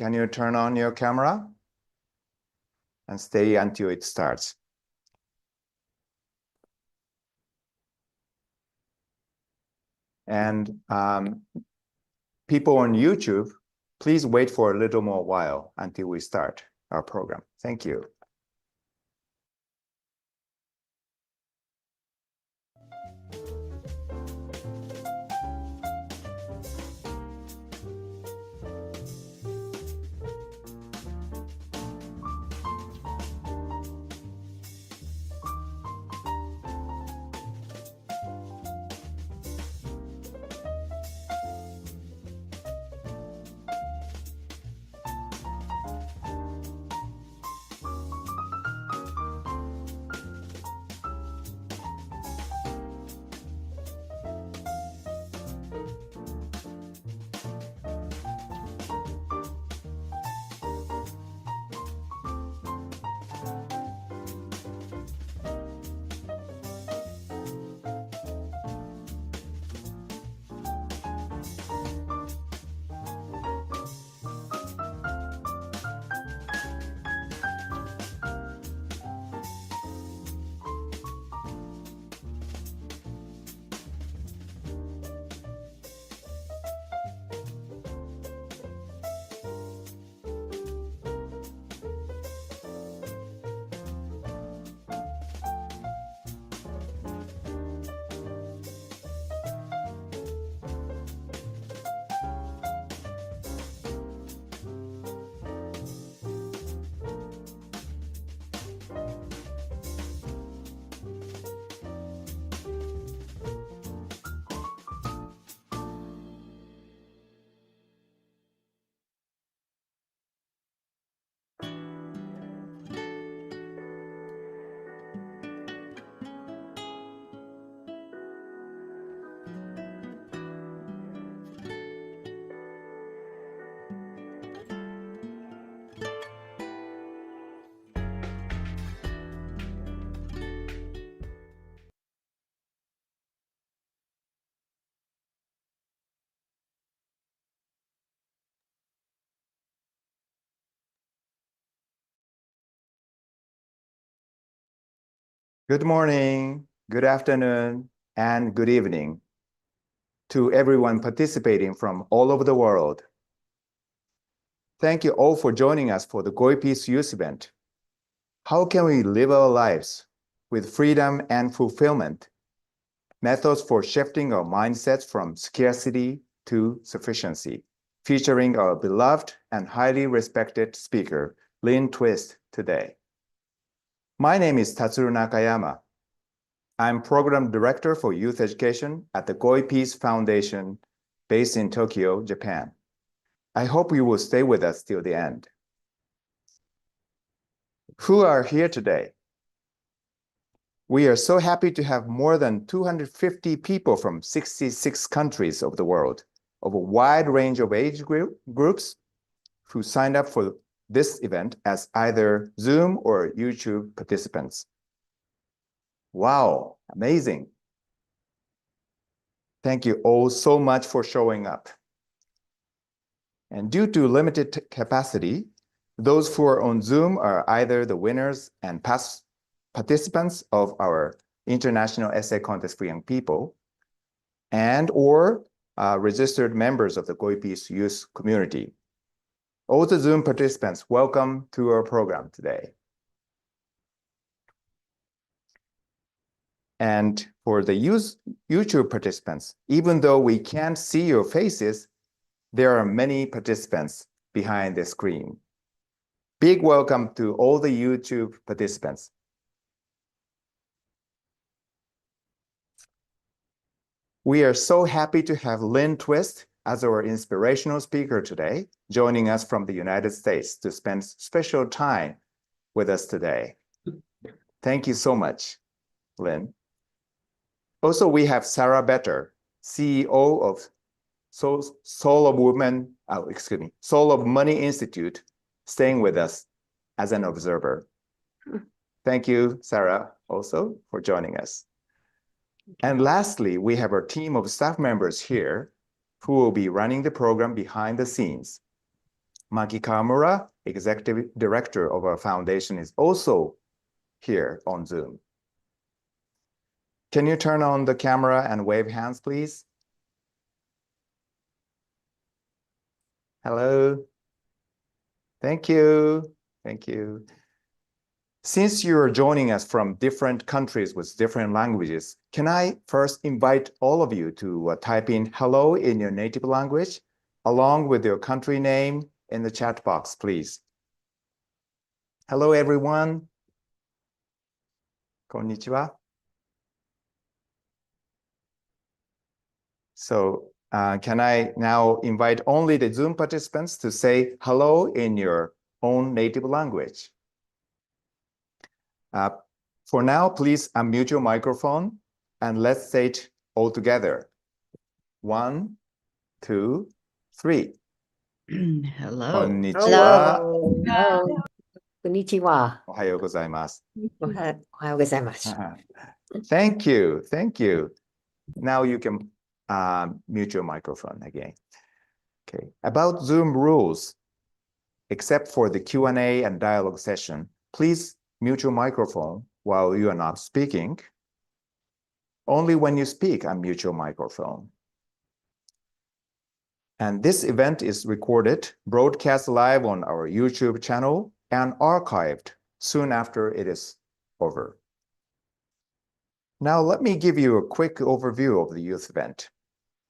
can you turn on your camera? And stay until it starts. And people on YouTube, please wait for a little more while until we start our program. Thank you. Good morning, good afternoon, and good evening to everyone participating from all over the world. Thank you all for joining us for the Goi Peace Youth Event. How can we live our lives with freedom and fulfillment? Methods for shifting our mindsets from scarcity to sufficiency, featuring our beloved and highly respected speaker, Lynn Twist, today. My name is Tatsuru Nakayama. I'm Program Director for Youth Education at the Goi Peace Foundation based in Tokyo, Japan. I hope you will stay with us till the end. Who are here today? We are so happy to have more than 250 people from 66 countries of the world, of a wide range of age groups, who signed up for this event as either Zoom or YouTube participants. Wow, amazing. Thank you all so much for showing up. And due to limited capacity, those who are on Zoom are either the winners and past participants of our International Essay Contest for Young People and or registered members of the Goi Peace Youth community. All the Zoom participants, welcome to our program today. And for the YouTube participants, even though we can't see your faces, there are many participants behind the screen. Big welcome to all the YouTube participants. We are so happy to have Lynn Twist as our inspirational speaker today, joining us from the United States to spend special time with us today. Thank you so much, Lynn. Also, we have Sarah Better, CEO of Soul of Money Institute, staying with us as an observer. Thank you, Sarah, also for joining us. And lastly, we have our team of staff members here who will be running the program behind the scenes. Maki Kawamura, Executive Director of our foundation, is also here on Zoom. Can you turn on the camera and wave hands, please? Hello. Thank you. Thank you. Since you're joining us from different countries with different languages, can I first invite all of you to type in hello in your native language, along with your country name in the chat box, please. Hello, everyone. Konnichiwa. So can I now invite only the Zoom participants to say hello in your own native language? For now, please unmute your microphone and let's say it all together. 1, 2, 3. Hello. こんにちは。Hello. こんにちは。おはようございます。おはようございます。Thank you. Thank you. Now you can mute your microphone again. Okay. About Zoom rules, except for the Q&A and dialogue session, please mute your microphone while you are not speaking. Only when you speak, unmute your microphone. And this event is recorded, broadcast live on our YouTube channel, and archived soon after it is over. Now, let me give you a quick overview of the youth event.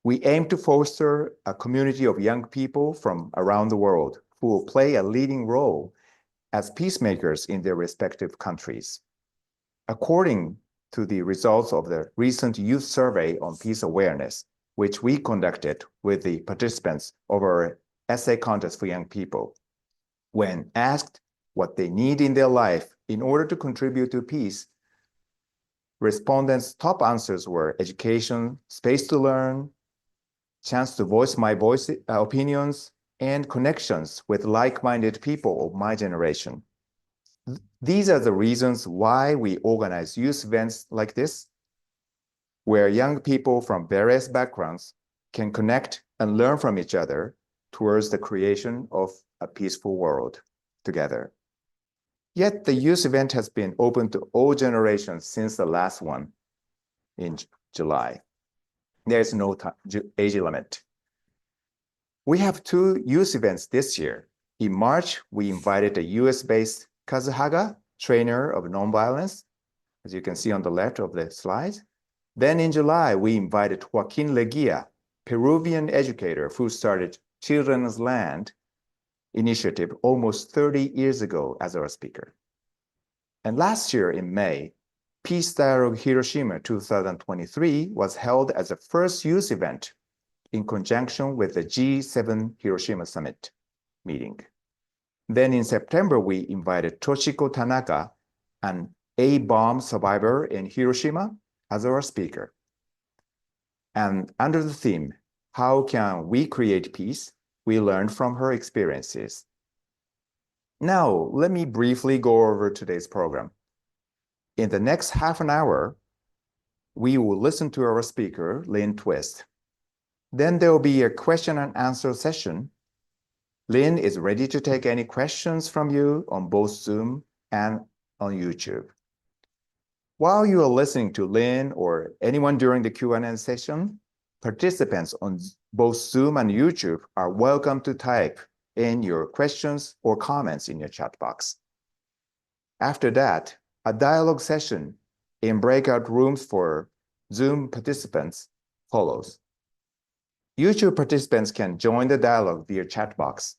We aim to foster a community of young people from around the world who will play a leading role as peacemakers in their respective countries. According to the results of the recent youth survey on peace awareness, which we conducted with the participants of our essay contest for young people, when asked what they need in their life in order to contribute to peace, respondents' top answers were education, space to learn, chance to voice my opinions, and connections with like-minded people of my generation. These are the reasons why we organize youth events like this, where young people from various backgrounds can connect and learn from each other towards the creation of a peaceful world together. Yet the youth event has been open to all generations since the last one in July. There is no age limit. We have 2 youth events this year. In March, we invited a US-based Kazuhaga, trainer of nonviolence, as you can see on the left of the slide. Then in July, we invited Joaquin Leguia, Peruvian educator who started Children's Land initiative almost 30 years ago as our speaker. And last year in May, Peace Dialogue Hiroshima 2023 was held as the first youth event in conjunction with the G7 Hiroshima Summit meeting. Then in September, we invited Toshiko Tanaka, an A-bomb survivor in Hiroshima, as our speaker. And under the theme, How Can We Create Peace?, we learned from her experiences. Now, let me briefly go over today's program. In the next half an hour, we will listen to our speaker, Lynn Twist. Then there will be a question and answer session. Lynn is ready to take any questions from you on both Zoom and on YouTube. While you are listening to Lynn or anyone during the Q&A session, participants on both Zoom and YouTube are welcome to type in your questions or comments in your chat box. After that, a dialogue session in breakout rooms for Zoom participants follows. YouTube participants can join the dialogue via chat box,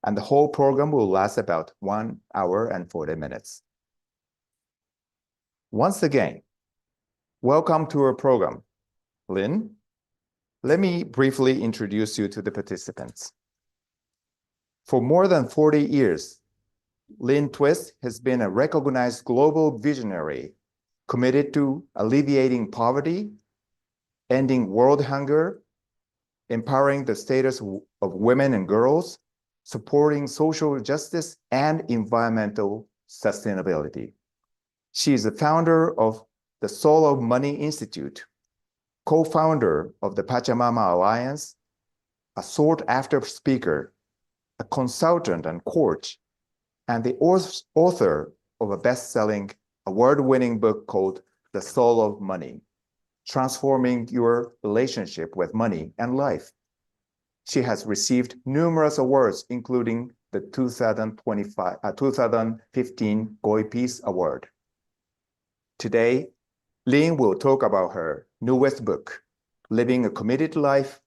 and the whole program will last about 1 hour and 40 minutes. Once again, welcome to our program. Lynn, let me briefly introduce you to the participants. For more than 40 years, Lynn Twist has been a recognized global visionary committed to alleviating poverty, ending world hunger, empowering the status of women and girls, supporting social justice and environmental sustainability. She is the founder of the Soul of Money Institute, co-founder of the Pachamama Alliance, a sought-after speaker, a consultant and coach, and the author of a best-selling, award-winning book called The Soul of Money, Transforming Your Relationship with Money and Life. She has received numerous awards, including the 2015 Goi Peace Award. Today, Lynn will talk about her newest book, Living a Committed Life,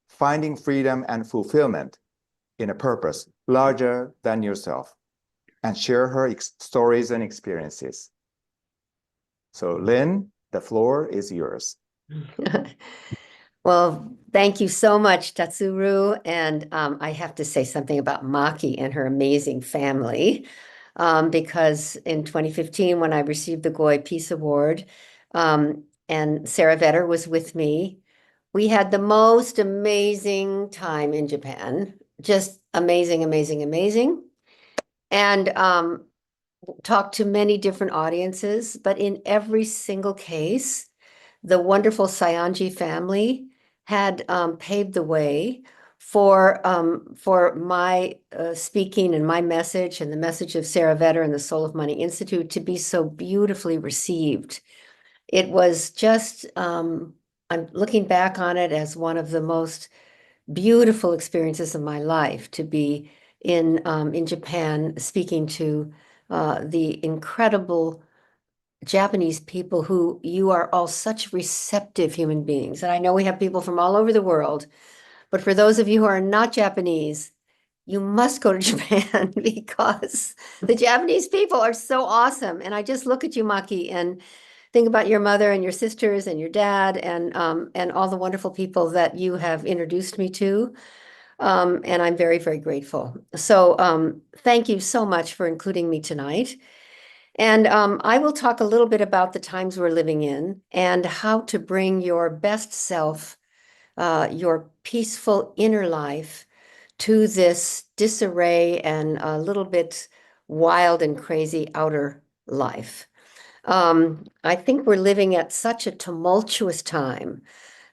Finding Freedom and Fulfillment in a Purpose Larger Than Yourself, and share her stories and experiences. So Lynn, the floor is yours. Well, thank you so much, Tatsuru. And I have to say something about Maki and her amazing family, because in 2015, when I received the Goi Peace Award, and Sarah Vetter was with me, we had the most amazing time in Japan. Just amazing, amazing, amazing. And talked to many different audiences, but in every single case, the wonderful Sayanji family had paved the way for my speaking and my message and the message of Sarah Vetter and the Soul of Money Institute to be so beautifully received. It was just, I'm looking back on it as one of the most beautiful experiences of my life to be in Japan speaking to the incredible Japanese people who you are all such receptive human beings. And I know we have people from all over the world, but for those of you who are not Japanese, you must go to Japan because the Japanese people are so awesome. And I just look at you, Maki, and think about your mother and your sisters and your dad and all the wonderful people that you have introduced me to. And I'm very, very grateful. So thank you so much for including me tonight. And I will talk a little bit about the times we're living in and how to bring your best self, your peaceful inner life to this disarray and a little bit wild and crazy outer life. I think we're living at such a tumultuous time,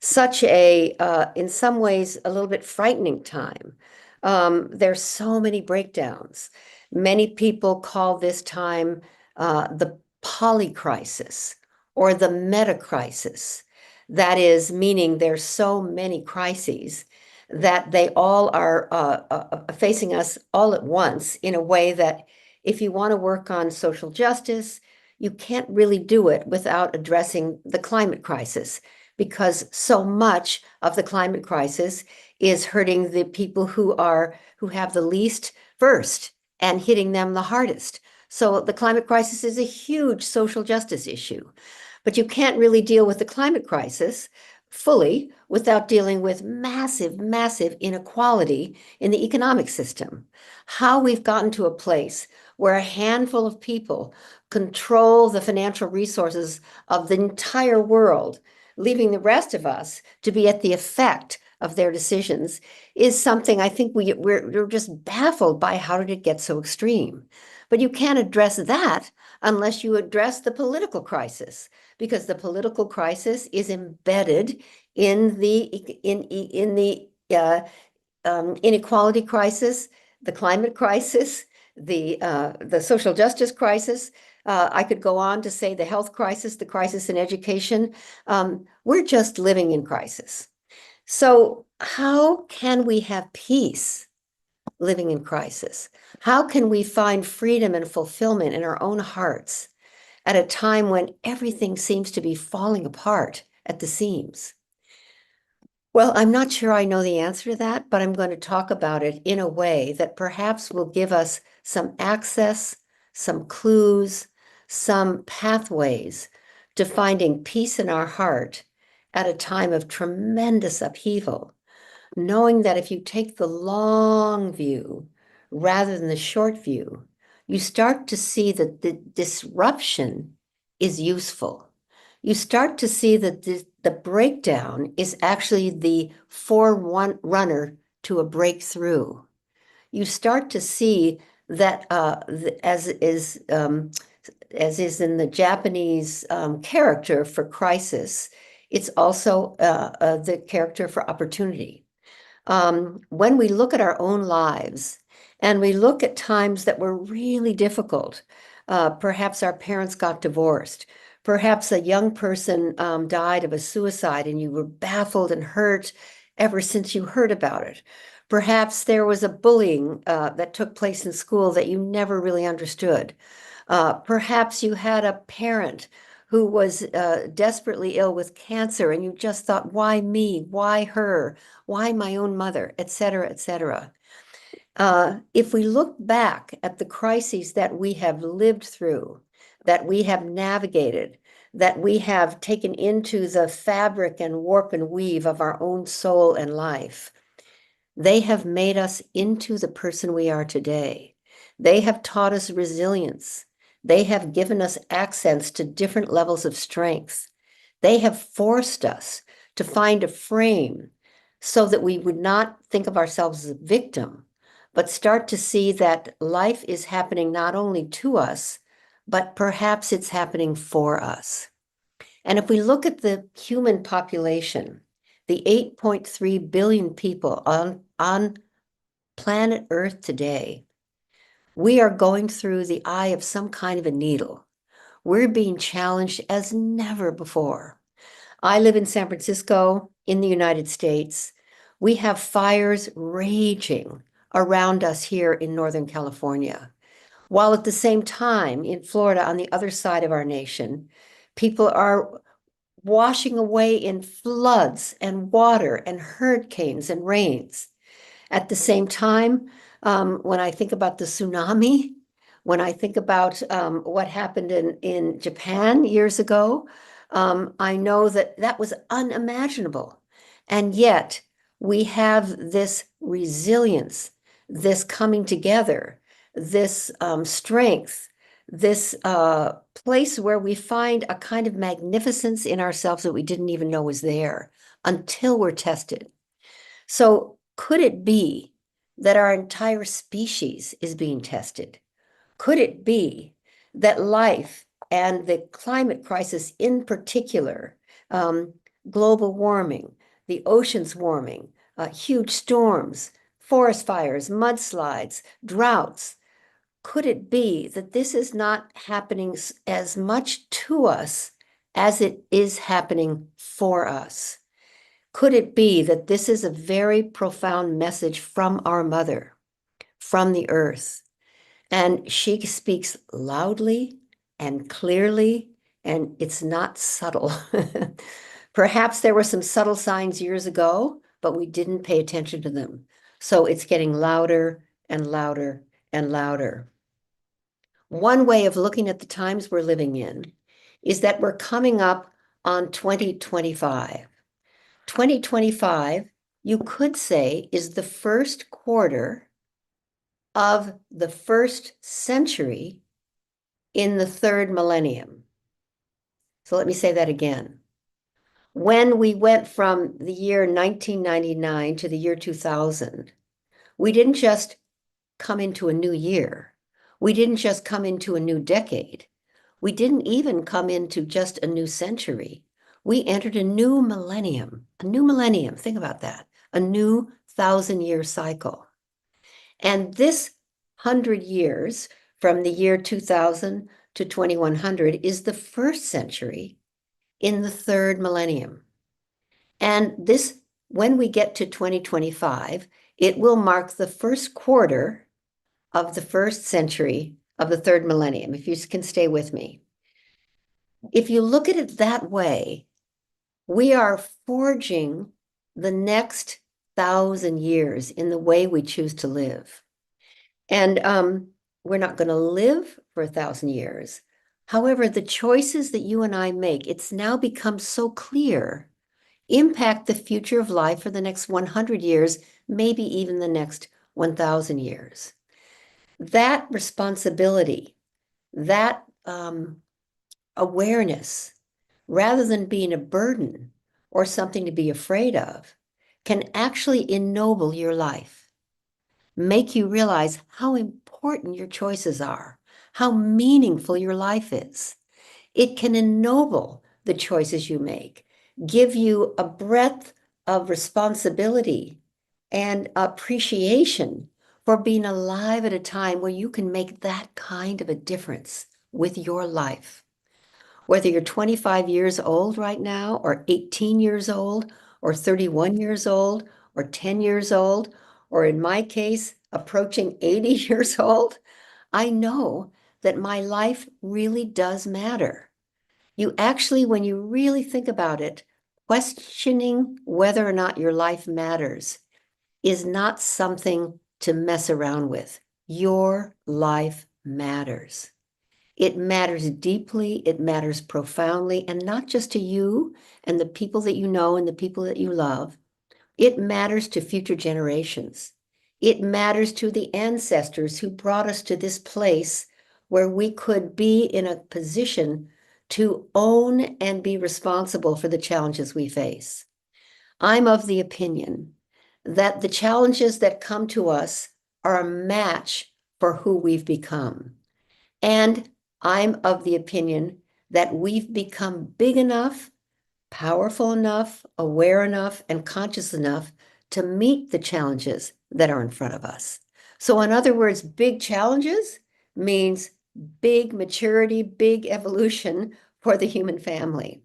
such a, in some ways, a little bit frightening time. There's so many breakdowns. Many people call this time the polycrisis or the meta crisis. That is, meaning there's so many crises that they all are facing us all at once in a way that if you want to work on social justice, you can't really do it without addressing the climate crisis, because so much of the climate crisis is hurting the people who have the least first and hitting them the hardest. So the climate crisis is a huge social justice issue, but you can't really deal with the climate crisis fully without dealing with massive, massive inequality in the economic system. How we've gotten to a place where a handful of people control the financial resources of the entire world, leaving the rest of us to be at the effect of their decisions, is something I think we're just baffled by. How did it get so extreme? But you can't address that unless you address the political crisis, because the political crisis is embedded in the inequality crisis, the climate crisis, the social justice crisis. I could go on to say the health crisis, the crisis in education. We're just living in crisis. So how can we have peace living in crisis? How can we find freedom and fulfillment in our own hearts at a time when everything seems to be falling apart at the seams? Well, I'm not sure I know the answer to that, but I'm going to talk about it in a way that perhaps will give us some access, some clues, some pathways to finding peace in our heart at a time of tremendous upheaval, knowing that if you take the long view rather than the short view, you start to see that the disruption is useful. You start to see that the breakdown is actually the forerunner to a breakthrough. You start to see that as is in the Japanese character for crisis, it's also the character for opportunity. When we look at our own lives And we look at times that were really difficult. Perhaps our parents got divorced. Perhaps a young person died of a suicide and you were baffled and hurt ever since you heard about it. Perhaps there was a bullying that took place in school that you never really understood. Perhaps you had a parent who was desperately ill with cancer and you just thought, why me? Why her? Why my own mother? Et cetera, et cetera. If we look back at the crises that we have lived through, that we have navigated, that we have taken into the fabric and warp and weave of our own soul and life, they have made us into the person we are today. They have taught us resilience. They have given us access to different levels of strength. They have forced us to find a frame so that we would not think of ourselves as a victim, but start to see that life is happening not only to us, but perhaps it's happening for us. And if we look at the human population, the 8.3 billion people on planet Earth today, we are going through the eye of some kind of a needle. We're being challenged as never before. I live in San Francisco in the United States. We have fires raging around us here in Northern California, while at the same time in Florida, on the other side of our nation, people are washing away in floods and water and hurricanes and rains. At the same time, when I think about the tsunami, when I think about what happened in Japan years ago, I know that that was unimaginable. And yet we have this resilience, this coming together, this strength, this place where we find a kind of magnificence in ourselves that we didn't even know was there until we're tested. So could it be that our entire species is being tested? Could it be that life and the climate crisis in particular, global warming, the oceans warming, huge storms, forest fires, mudslides, droughts, could it be that this is not happening as much to us as it is happening for us? Could it be that this is a very profound message from our mother, from the earth? And she speaks loudly and clearly, and it's not subtle. Perhaps there were some subtle signs years ago, but we didn't pay attention to them. So it's getting louder and louder and louder. One way of looking at the times we're living in is that we're coming up on 2025. 2025, you could say, is the first quarter of the first century in the third millennium. So let me say that again. When we went from the year 1999 to the year 2000, we didn't just come into a new year. We didn't just come into a new decade. We didn't even come into just a new century. We entered a new millennium, think about that, a new 1,000-year cycle. And this 100 years from the year 2000 to 2100 is the first century in the third millennium. And this, when we get to 2025, it will mark the first quarter of the first century of the third millennium, if you can stay with me. If you look at it that way, we are forging the next 1,000 years in the way we choose to live. And we're not going to live for 1,000 years. However, the choices that you and I make, it's now become so clear, impact the future of life for the next 100 years, maybe even the next 1,000 years. That responsibility, that awareness, rather than being a burden or something to be afraid of, can actually ennoble your life, make you realize how important your choices are, how meaningful your life is. It can ennoble the choices you make, give you a breadth of responsibility and appreciation for being alive at a time where you can make that kind of a difference with your life. Whether you're 25 years old right now, or 18 years old, or 31 years old, or 10 years old, or in my case, approaching 80 years old, I know that my life really does matter. You actually, when you really think about it, questioning whether or not your life matters is not something to mess around with. Your life matters. It matters deeply, it matters profoundly, and not just to you and the people that you know and the people that you love. It matters to future generations. It matters to the ancestors who brought us to this place where we could be in a position to own and be responsible for the challenges we face. I'm of the opinion that the challenges that come to us are a match for who we've become. And I'm of the opinion that we've become big enough, powerful enough, aware enough, and conscious enough to meet the challenges that are in front of us. So, in other words, big challenges means big maturity, big evolution for the human family.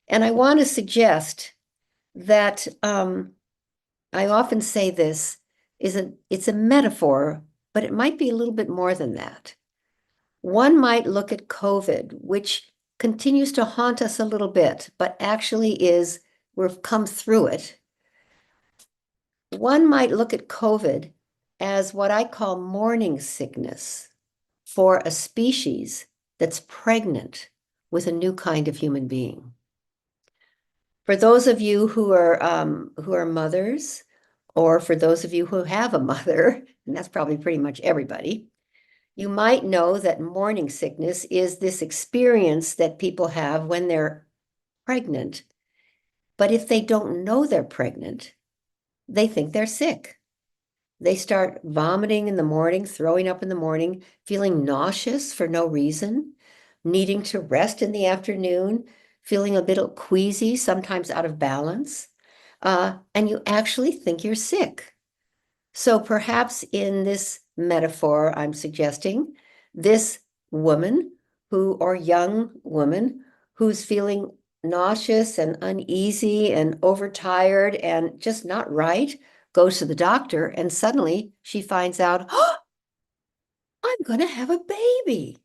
And I want to suggest that I often say this it's a metaphor, but it might be a little bit more than that. One might look at COVID, which continues to haunt us a little bit, but actually we've come through it. One might look at COVID as what I call morning sickness for a species that's pregnant with a new kind of human being. For those of you who are mothers, or for those of you who have a mother, and that's probably pretty much everybody, you might know that morning sickness is this experience that people have when they're pregnant. But if they don't know they're pregnant, they think they're sick. They start vomiting in the morning, throwing up in the morning, feeling nauseous for no reason, needing to rest in the afternoon, feeling a bit queasy, sometimes out of balance. And you actually think you're sick. So perhaps in this metaphor, I'm suggesting this woman or young woman who's feeling nauseous and uneasy and overtired and just not right, goes to the doctor, and suddenly she finds out, oh, I'm going to have a baby.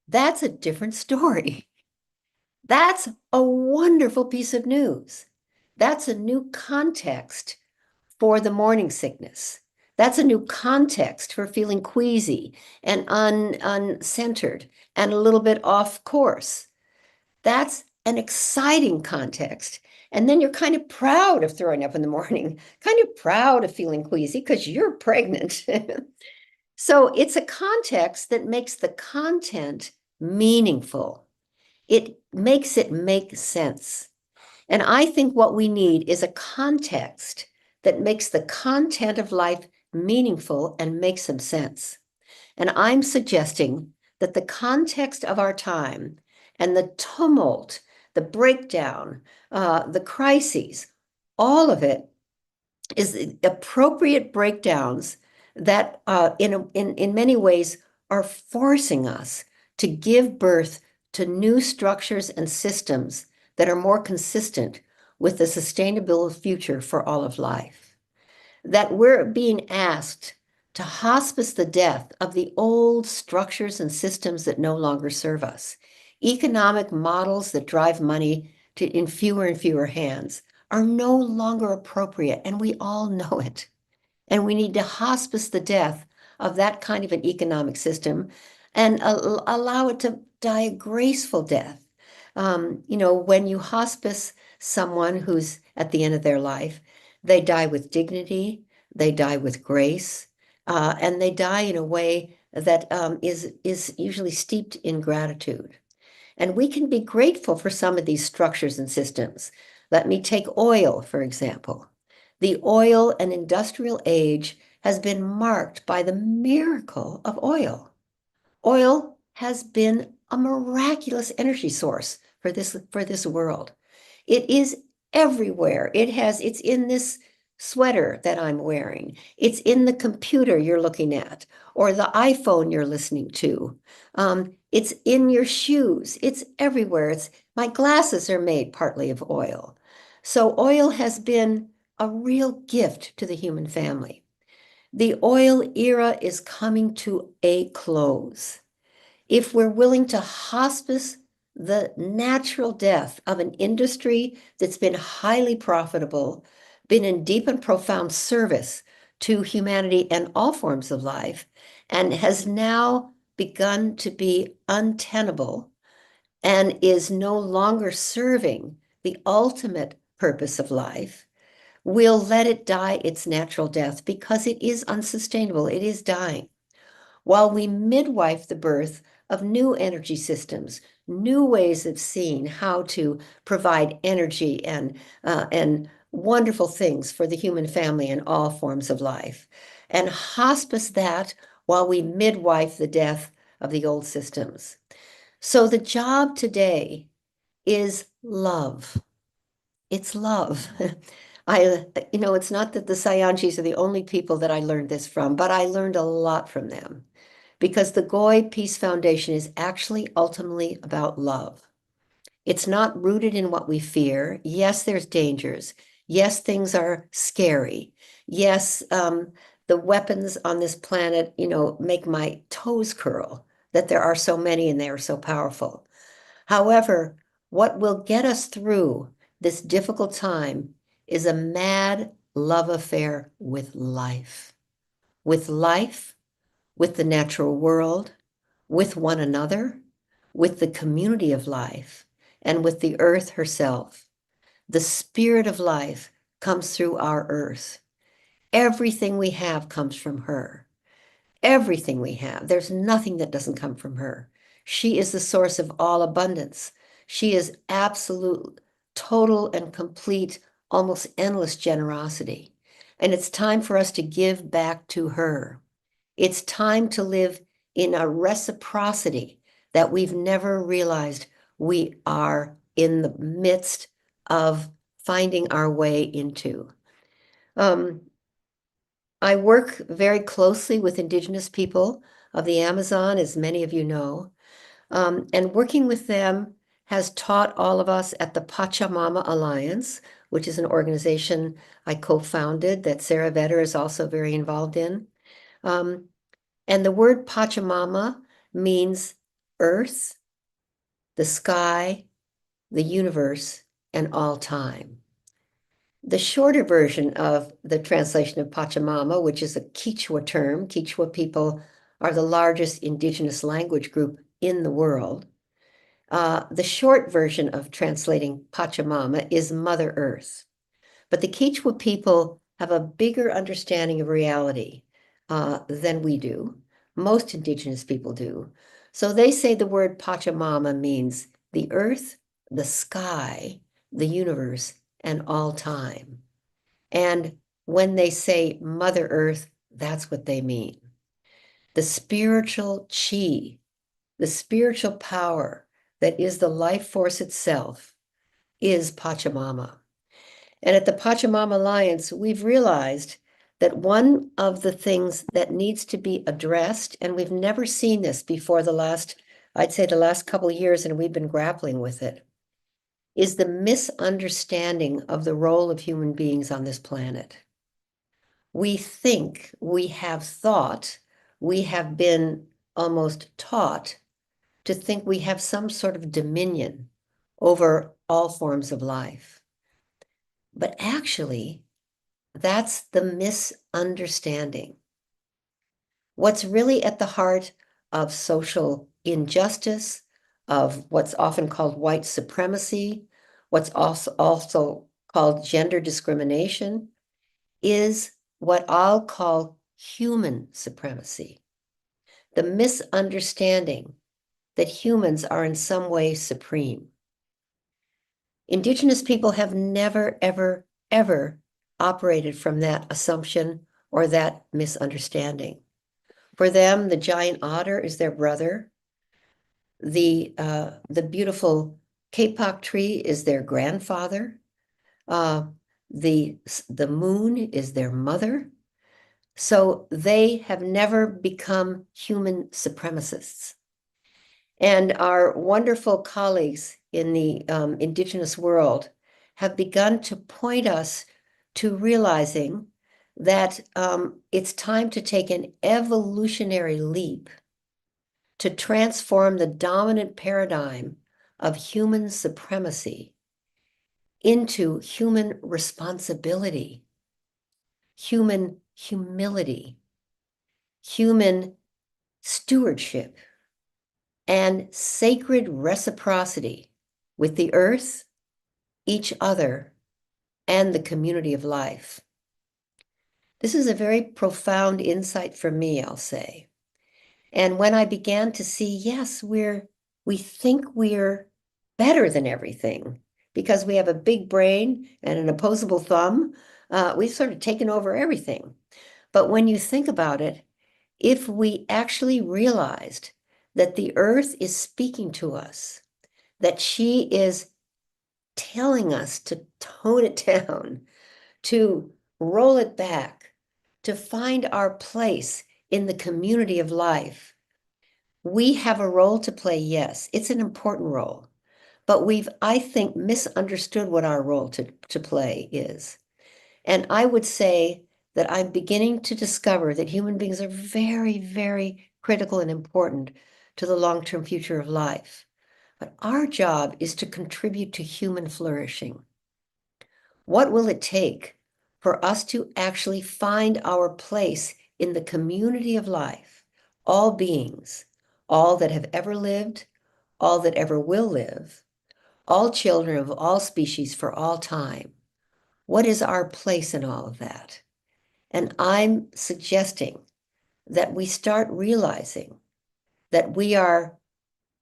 That's a different story. That's a wonderful piece of news. That's a new context for the morning sickness. That's a new context for feeling queasy and uncentered and a little bit off course. That's an exciting context. And then you're kind of proud of throwing up in the morning, kind of proud of feeling queasy because you're pregnant. So it's a context that makes the content meaningful. It makes it make sense. And I think what we need is a context that makes the content of life meaningful and makes some sense. And I'm suggesting that the context of our time and the tumult, the breakdown, the crises, all of it is appropriate breakdowns that in many ways are forcing us to give birth to new structures and systems that are more consistent with the sustainable future for all of life. That we're being asked to hospice the death of the old structures and systems that no longer serve us. Economic models that drive money in fewer and fewer hands are no longer appropriate, and we all know it. And we need to hospice the death of that kind of an economic system and allow it to die a graceful death. When you hospice someone who's at the end of their life, they die with dignity, they die with grace, and they die in a way that is usually steeped in gratitude. And we can be grateful for some of these structures and systems. Let me take oil, for example. The oil and industrial age has been marked by the miracle of oil. Oil has been a miraculous energy source for this world. It is everywhere. It's in this sweater that I'm wearing. It's in the computer you're looking at or the iPhone you're listening to. It's in your shoes. It's everywhere. My glasses are made partly of oil. So oil has been a real gift to the human family. The oil era is coming to a close. If we're willing to hospice the natural death of an industry that's been highly profitable, been in deep and profound service to humanity and all forms of life, and has now begun to be untenable and is no longer serving the ultimate purpose of life, we'll let it die its natural death because it is unsustainable. It is dying. While we midwife the birth of new energy systems, new ways of seeing how to provide energy and wonderful things for the human family and all forms of life, and hospice that while we midwife the death of the old systems. So the job today is love. It's love. It's not that the Sayanjis are the only people that I learned this from, but I learned a lot from them because the Goi Peace Foundation is actually ultimately about love. It's not rooted in what we fear. Yes, there's dangers. Yes, things are scary. Yes, the weapons on this planet, make my toes curl, that there are so many and they are so powerful. However, what will get us through this difficult time is a mad love affair with life, with the natural world, with one another, with the community of life, and with the earth herself. The spirit of life comes through our earth. Everything we have comes from her. Everything we have. There's nothing that doesn't come from her. She is the source of all abundance. She is absolute, total, and complete, almost endless generosity. And it's time for us to give back to her. It's time to live in a reciprocity that we've never realized we are in the midst of finding our way into. I work very closely with Indigenous people of the Amazon, as many of you know, and working with them has taught all of us at the Pachamama Alliance, which is an organization I co-founded that Sarah Vetter is also very involved in. And the word Pachamama means earth, the sky, the universe, and all time. The shorter version of the translation of Pachamama, which is a Quechua term, Quechua people are the largest indigenous language group in the world. The short version of translating Pachamama is Mother Earth. But the Quechua people have a bigger understanding of reality than we do. Most indigenous people do. So they say the word Pachamama means the earth, the sky, the universe, and all time. And when they say Mother Earth, that's what they mean. The spiritual chi, the spiritual power that is the life force itself, is Pachamama. And at the Pachamama Alliance, we've realized that one of the things that needs to be addressed, and we've never seen this before I'd say the last couple of years, and we've been grappling with it, is the misunderstanding of the role of human beings on this planet. We think, we have thought, we have been almost taught to think we have some sort of dominion over all forms of life. But actually, that's the misunderstanding. What's really at the heart of social injustice, of what's often called white supremacy, what's also called gender discrimination, is what I'll call human supremacy. The misunderstanding that humans are in some way supreme. Indigenous people have never, ever, ever operated from that assumption or that misunderstanding. For them, the giant otter is their brother. The beautiful kapok tree is their grandfather. The moon is their mother. So they have never become human supremacists. And our wonderful colleagues in the indigenous world have begun to point us to realizing that it's time to take an evolutionary leap to transform the dominant paradigm of human supremacy into human responsibility, human humility, human stewardship, and sacred reciprocity with the earth, each other, and the community of life. This is a very profound insight for me, I'll say. And when I began to see, yes, we think we're better than everything because we have a big brain and an opposable thumb, we've sort of taken over everything. But when you think about it, if we actually realized that the earth is speaking to us, that she is telling us to tone it down, to roll it back, to find our place in the community of life. We have a role to play, yes. It's an important role. But we've, I think, misunderstood what our role to play is. And I would say that I'm beginning to discover that human beings are very, very critical and important to the long-term future of life. But our job is to contribute to human flourishing. What will it take for us to actually find our place in the community of life, all beings, all that have ever lived, all that ever will live, all children of all species for all time? What is our place in all of that? And I'm suggesting that we start realizing that we are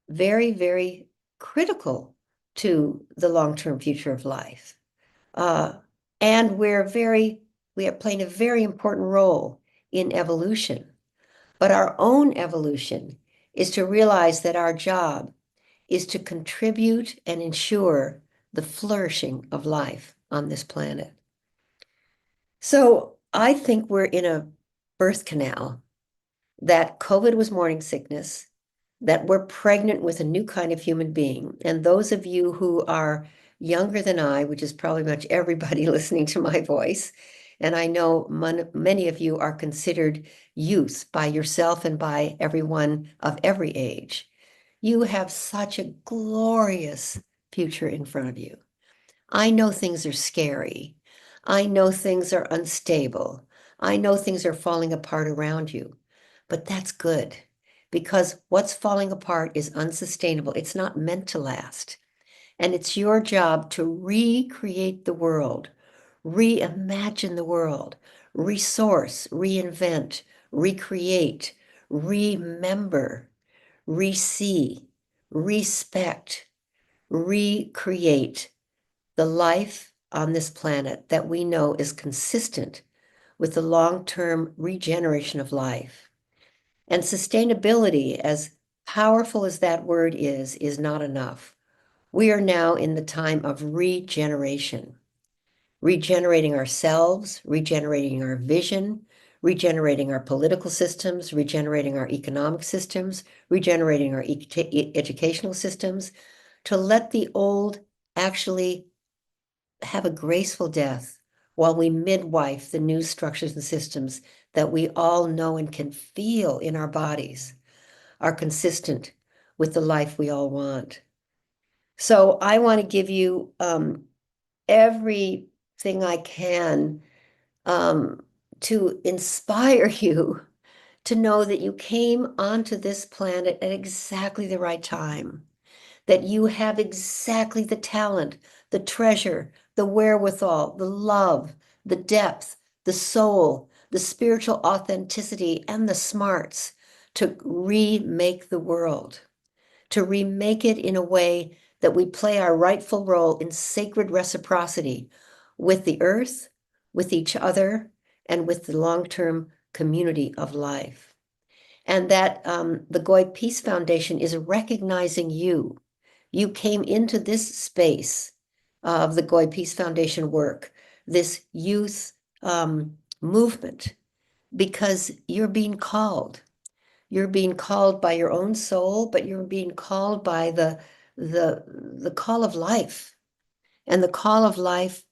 very, very critical to the long-term future of life. And we are playing a very important role in evolution. But our own evolution is to realize that our job is to contribute and ensure the flourishing of life on this planet. So I think we're in a birth canal, that COVID was morning sickness, that we're pregnant with a new kind of human being. And those of you who are younger than I, which is probably much everybody listening to my voice, and I know many of you are considered youth by yourself and by everyone of every age. You have such a glorious future in front of you. I know things are scary. I know things are unstable. I know things are falling apart around you, but that's good because what's falling apart is unsustainable. It's not meant to last. And it's your job to recreate the world, reimagine the world, resource, reinvent, recreate, remember, re-see, respect, recreate the life on this planet that we know is consistent with the long-term regeneration of life. And sustainability, as powerful as that word is not enough. We are now in the time of regeneration, regenerating ourselves, regenerating our vision, regenerating our political systems, regenerating our economic systems, regenerating our educational systems, to let the old actually have a graceful death while we midwife the new structures and systems that we all know and can feel in our bodies are consistent with the life we all want. So I want to give you everything I can to inspire you to know that you came onto this planet at exactly the right time, that you have exactly the talent, the treasure, the wherewithal, the love, the depth, the soul, the spiritual authenticity, and the smarts to remake the world, to remake it in a way that we play our rightful role in sacred reciprocity with the earth, with each other, and with the long-term community of life. And that the Goi Peace Foundation is recognizing you. You came into this space of the Goi Peace Foundation work, this youth movement, because you're being called. You're being called by your own soul, but you're being called by the call of life. And the call of life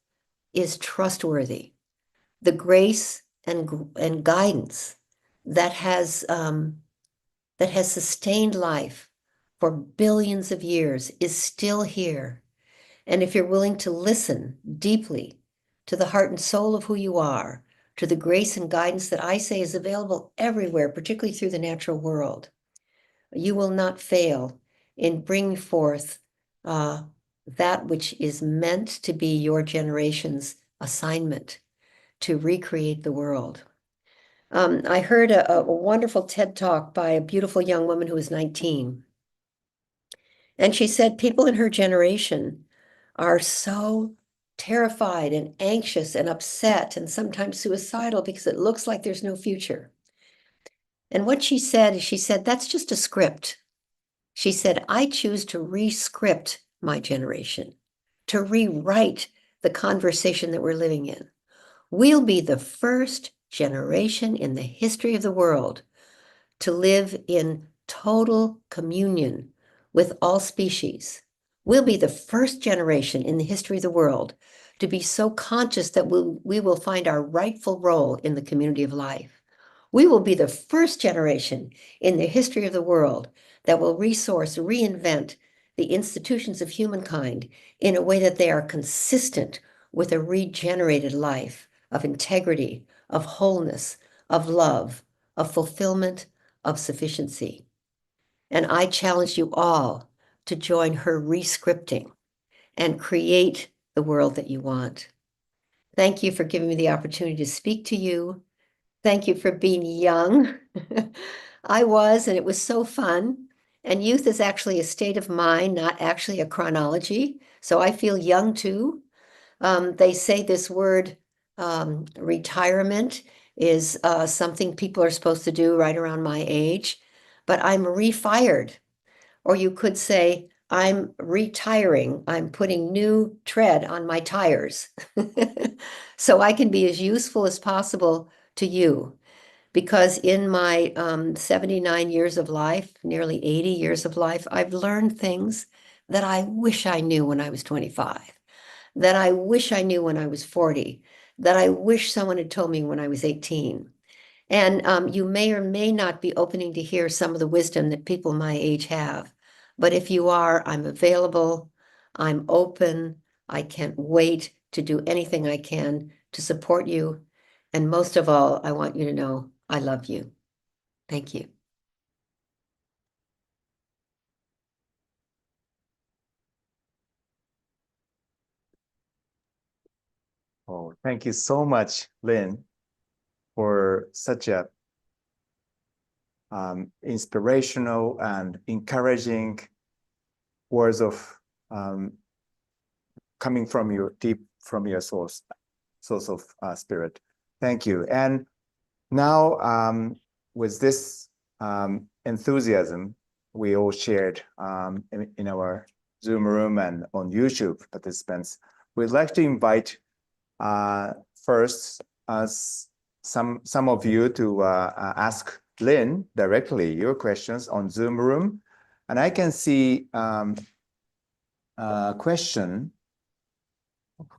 is trustworthy. The grace and guidance that has sustained life for billions of years is still here. And if you're willing to listen deeply to the heart and soul of who you are, to the grace and guidance that I say is available everywhere, particularly through the natural world, you will not fail in bringing forth that which is meant to be your generation's assignment to recreate the world. I heard a wonderful TED Talk by a beautiful young woman who was 19. And she said people in her generation are so terrified and anxious and upset and sometimes suicidal because it looks like there's no future. And what she said is, she said, that's just a script. She said, I choose to re-script my generation, to rewrite the conversation that we're living in. We'll be the first generation in the history of the world to live in total communion with all species. We'll be the first generation in the history of the world to be so conscious that we will find our rightful role in the community of life. We will be the first generation in the history of the world that will reinvent the institutions of humankind in a way that they are consistent with a regenerated life of integrity, of wholeness, of love, of fulfillment, of sufficiency. And I challenge you all to join her re-scripting and create the world that you want. Thank you for giving me the opportunity to speak to you. Thank you for being young. I was, and it was so fun. And youth is actually a state of mind, not actually a chronology. So I feel young too. They say this word retirement is something people are supposed to do right around my age, but I'm refired. Or you could say, I'm retiring. I'm putting new tread on my tires so I can be as useful as possible to you. Because in my 79 years of life, nearly 80 years of life, I've learned things that I wish I knew when I was 25, that I wish I knew when I was 40, that I wish someone had told me when I was 18. And you may or may not be opening to hear some of the wisdom that people my age have. But if you are, I'm available, I'm open, I can't wait to do anything I can to support you. And most of all, I want you to know I love you. Thank you. Oh, thank you so much, Lynn, for such a inspirational and encouraging words of coming from your deep, from your source of spirit. Thank you. And now, with this enthusiasm we all shared in our Zoom room and on YouTube participants, we'd like to invite first some of you to ask Lynn directly your questions on Zoom room. And I can see a question.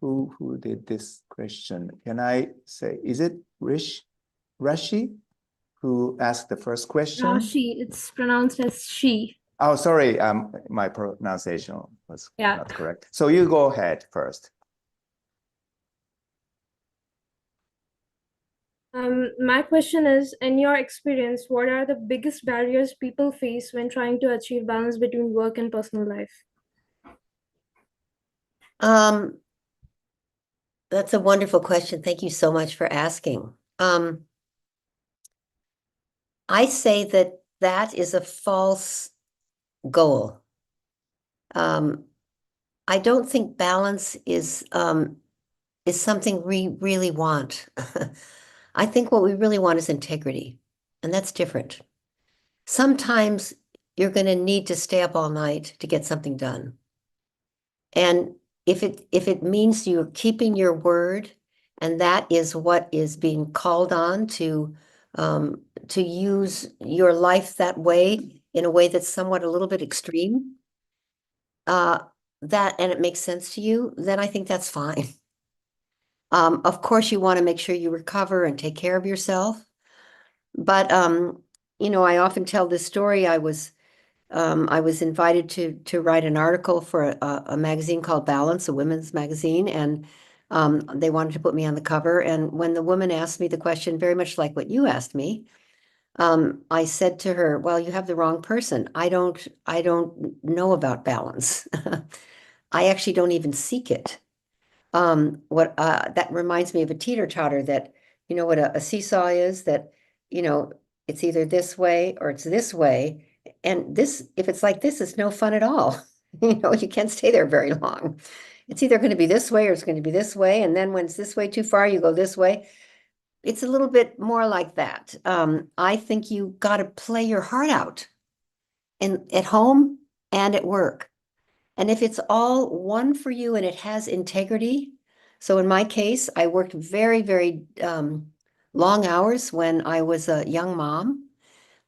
Who did this question? Can I say, is it Rashi who asked the first question? She, it's pronounced as she. Oh, sorry, my pronunciation was not correct. So you go ahead first. My question is, in your experience, what are the biggest barriers people face when trying to achieve balance between work and personal life? That's a wonderful question. Thank you so much for asking. I say that that is a false goal. I don't think balance is something we really want. I think what we really want is integrity, and that's different. Sometimes you're going to need to stay up all night to get something done. And if it means you're keeping your word And that is what is being called on to use your life that way, in a way that's somewhat a little bit extreme. And it makes sense to you, then I think that's fine. Of course, you want to make sure you recover and take care of yourself. But I often tell this story. I was invited to write an article for a magazine called Balance, a women's magazine, and they wanted to put me on the cover. And when the woman asked me the question, very much like what you asked me, I said to her, "Well, you have the wrong person. I don't know about balance. I actually don't even seek it." What that reminds me of a teeter-totter, that you know what a seesaw is, that you know it's either this way or it's this way. And this, if it's like this, it's no fun at all. You can't stay there very long. It's either going to be this way or it's going to be this way. And then when it's this way too far, you go this way. It's a little bit more like that. I think you got to play your heart out at home and at work. And if it's all one for you and it has integrity. So in my case, I worked very, very long hours when I was a young mom.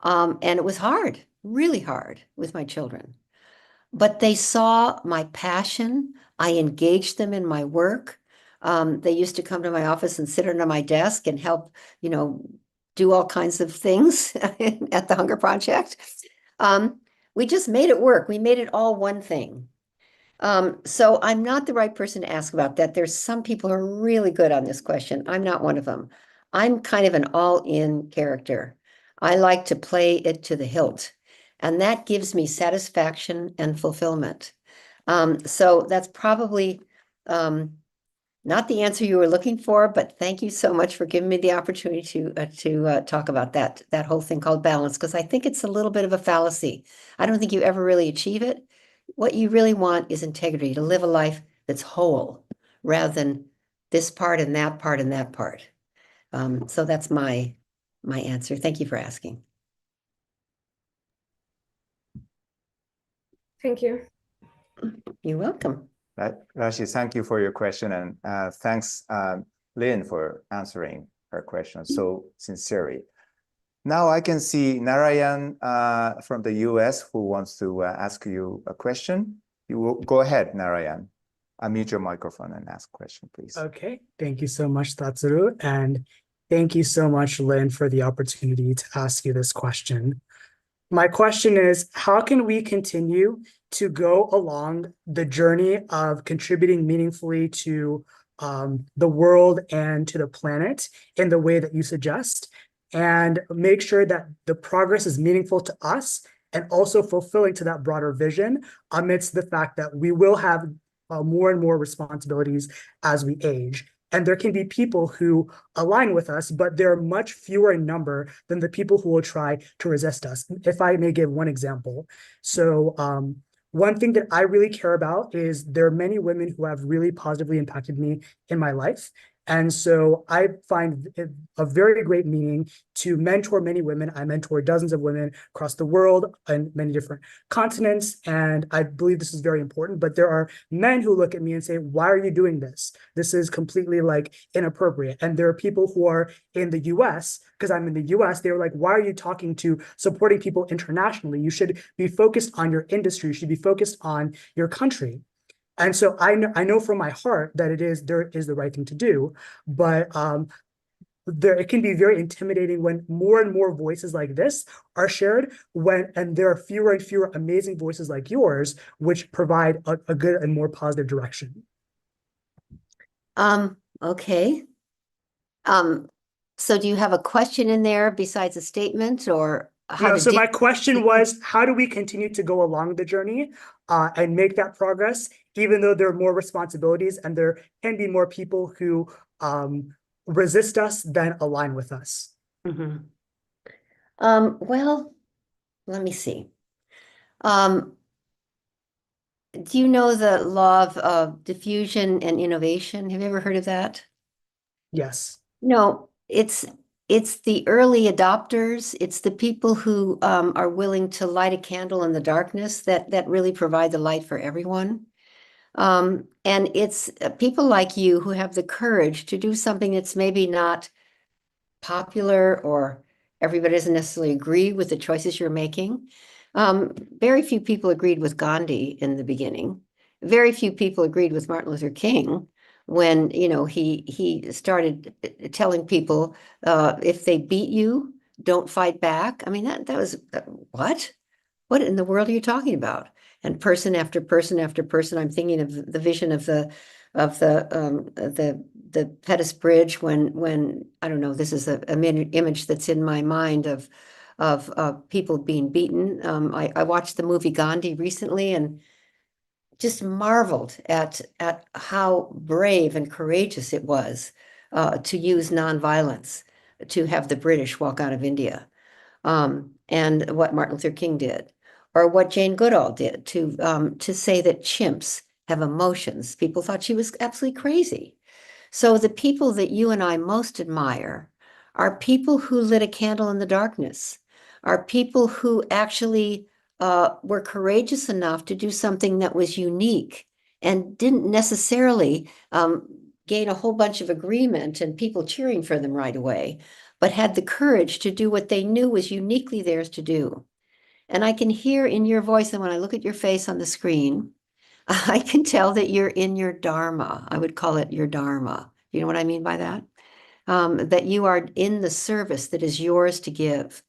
And it was hard, really hard with my children. But they saw my passion. I engaged them in my work. They used to come to my office and sit under my desk and help, do all kinds of things at the Hunger Project. We just made it work. We made it all one thing. So I'm not the right person to ask about that. There's some people who are really good on this question. I'm not one of them. I'm kind of an all-in character. I like to play it to the hilt, and that gives me satisfaction and fulfillment. So that's probably not the answer you were looking for, but thank you so much for giving me the opportunity to talk about that whole thing called balance, because I think it's a little bit of a fallacy. I don't think you ever really achieve it. What you really want is integrity, to live a life that's whole, rather than this part and that part and that part. So that's my answer. Thank you for asking. Thank you. You're welcome. Rashi, thank you for your question, and thanks, Lynn, for answering her question so sincerely. Now I can see Narayan from the US who wants to ask you a question. You will go ahead, Narayan. Unmute your microphone and ask a question, please. Okay, thank you so much, Tatsuru, and thank you so much, Lynn, for the opportunity to ask you this question. My question is, how can we continue to go along the journey of contributing meaningfully to the world and to the planet in the way that you suggest, and make sure that the progress is meaningful to us and also fulfilling to that broader vision, amidst the fact that we will have more and more responsibilities as we age? And there can be people who align with us, but they're much fewer in number than the people who will try to resist us. If I may give one example. So one thing that I really care about is there are many women who have really positively impacted me in my life. And so I find it a very great meaning to mentor many women. I mentor dozens of women across the world and many different continents. And I believe this is very important. But there are men who look at me and say, "Why are you doing this? This is completely inappropriate." And there are people who are in the US, because I'm in the US, they were like, "Why are you talking to supporting people internationally? You should be focused on your industry. You should be focused on your country." And so I know from my heart that there is the right thing to do, but it can be very intimidating when more and more voices like this are shared, and there are fewer and fewer amazing voices like yours, which provide a good and more positive direction. Okay. So do you have a question in there besides a statement, or how So my question was, how do we continue to go along the journey and make that progress, even though there are more responsibilities and there can be more people who resist us than align with us? Mm-hmm. Well, let me see. Do you know the law of diffusion and innovation? Have you ever heard of that? Yes. No, it's the early adopters. It's the people who are willing to light a candle in the darkness that really provide the light for everyone. And it's people like you who have the courage to do something that's maybe not popular or everybody doesn't necessarily agree with the choices you're making. Very few people agreed with Gandhi in the beginning. Very few people agreed with Martin Luther King when, you know, he started telling people, if they beat you, don't fight back. I mean, that was what? What in the world are you talking about? And person after person after person, I'm thinking of the vision of the Pettus Bridge when I don't know, this is a image that's in my mind of people being beaten. I watched the movie Gandhi recently and just marveled at how brave and courageous it was to use nonviolence to have the British walk out of India, and what Martin Luther King did, or what Jane Goodall did to say that chimps have emotions. People thought she was absolutely crazy. So the people that you and I most admire are people who lit a candle in the darkness, are people who actually were courageous enough to do something that was unique and didn't necessarily gain a whole bunch of agreement and people cheering for them right away, but had the courage to do what they knew was uniquely theirs to do. And I can hear in your voice, and when I look at your face on the screen, I can tell that you're in your dharma. I would call it your dharma. You know what I mean by that? That you are in the service that is yours to give.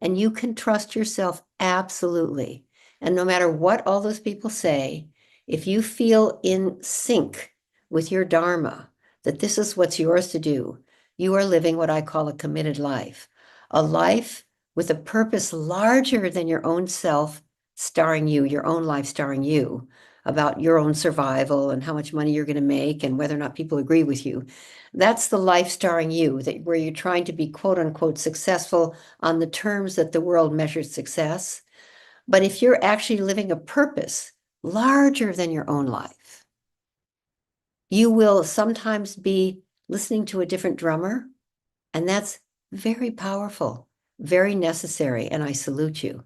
And you can trust yourself absolutely. And no matter what all those people say, if you feel in sync with your dharma, that this is what's yours to do, you are living what I call a committed life, a life with a purpose larger than your own self starring you, your own life starring you, about your own survival and how much money you're going to make and whether or not people agree with you. That's the life starring you, that where you're trying to be quote unquote successful on the terms that the world measures success. But if you're actually living a purpose larger than your own life, you will sometimes be listening to a different drummer, and that's very powerful, very necessary, and I salute you.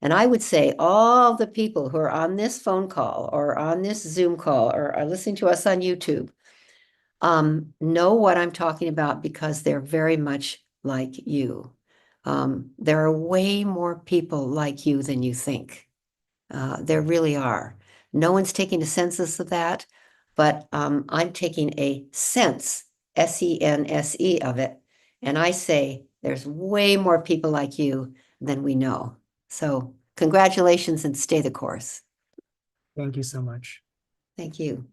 And I would say all the people who are on this phone call or on this Zoom call or are listening to us on YouTube know what I'm talking about because they're very much like you. There are way more people like you than you think. There really are. No one's taking a census of that, but I'm taking a sense, S-E-N-S-E of it. And I say there's way more people like you than we know. So congratulations and stay the course. Thank you so much. Thank you.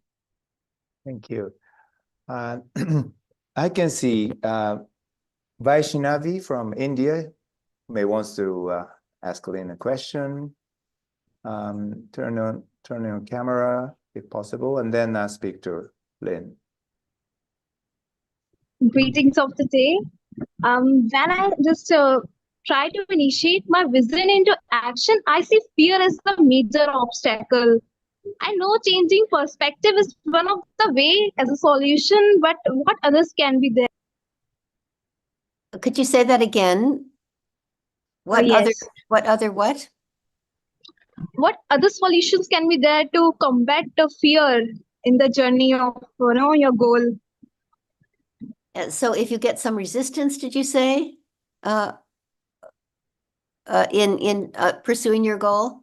Thank you. I can see Vaishnavi from India may wants to ask Lynn a question. Turn on camera if possible, and then speak to Lynn. Greetings of the day. When I just try to initiate my vision into action, I see fear as the major obstacle. I know changing perspective is one of the way as a solution, but what others can be there? Could you say that again? What Yes. what other? What other solutions can be there to combat the fear in the journey of your goal? So if you get some resistance, did you say, in pursuing your goal?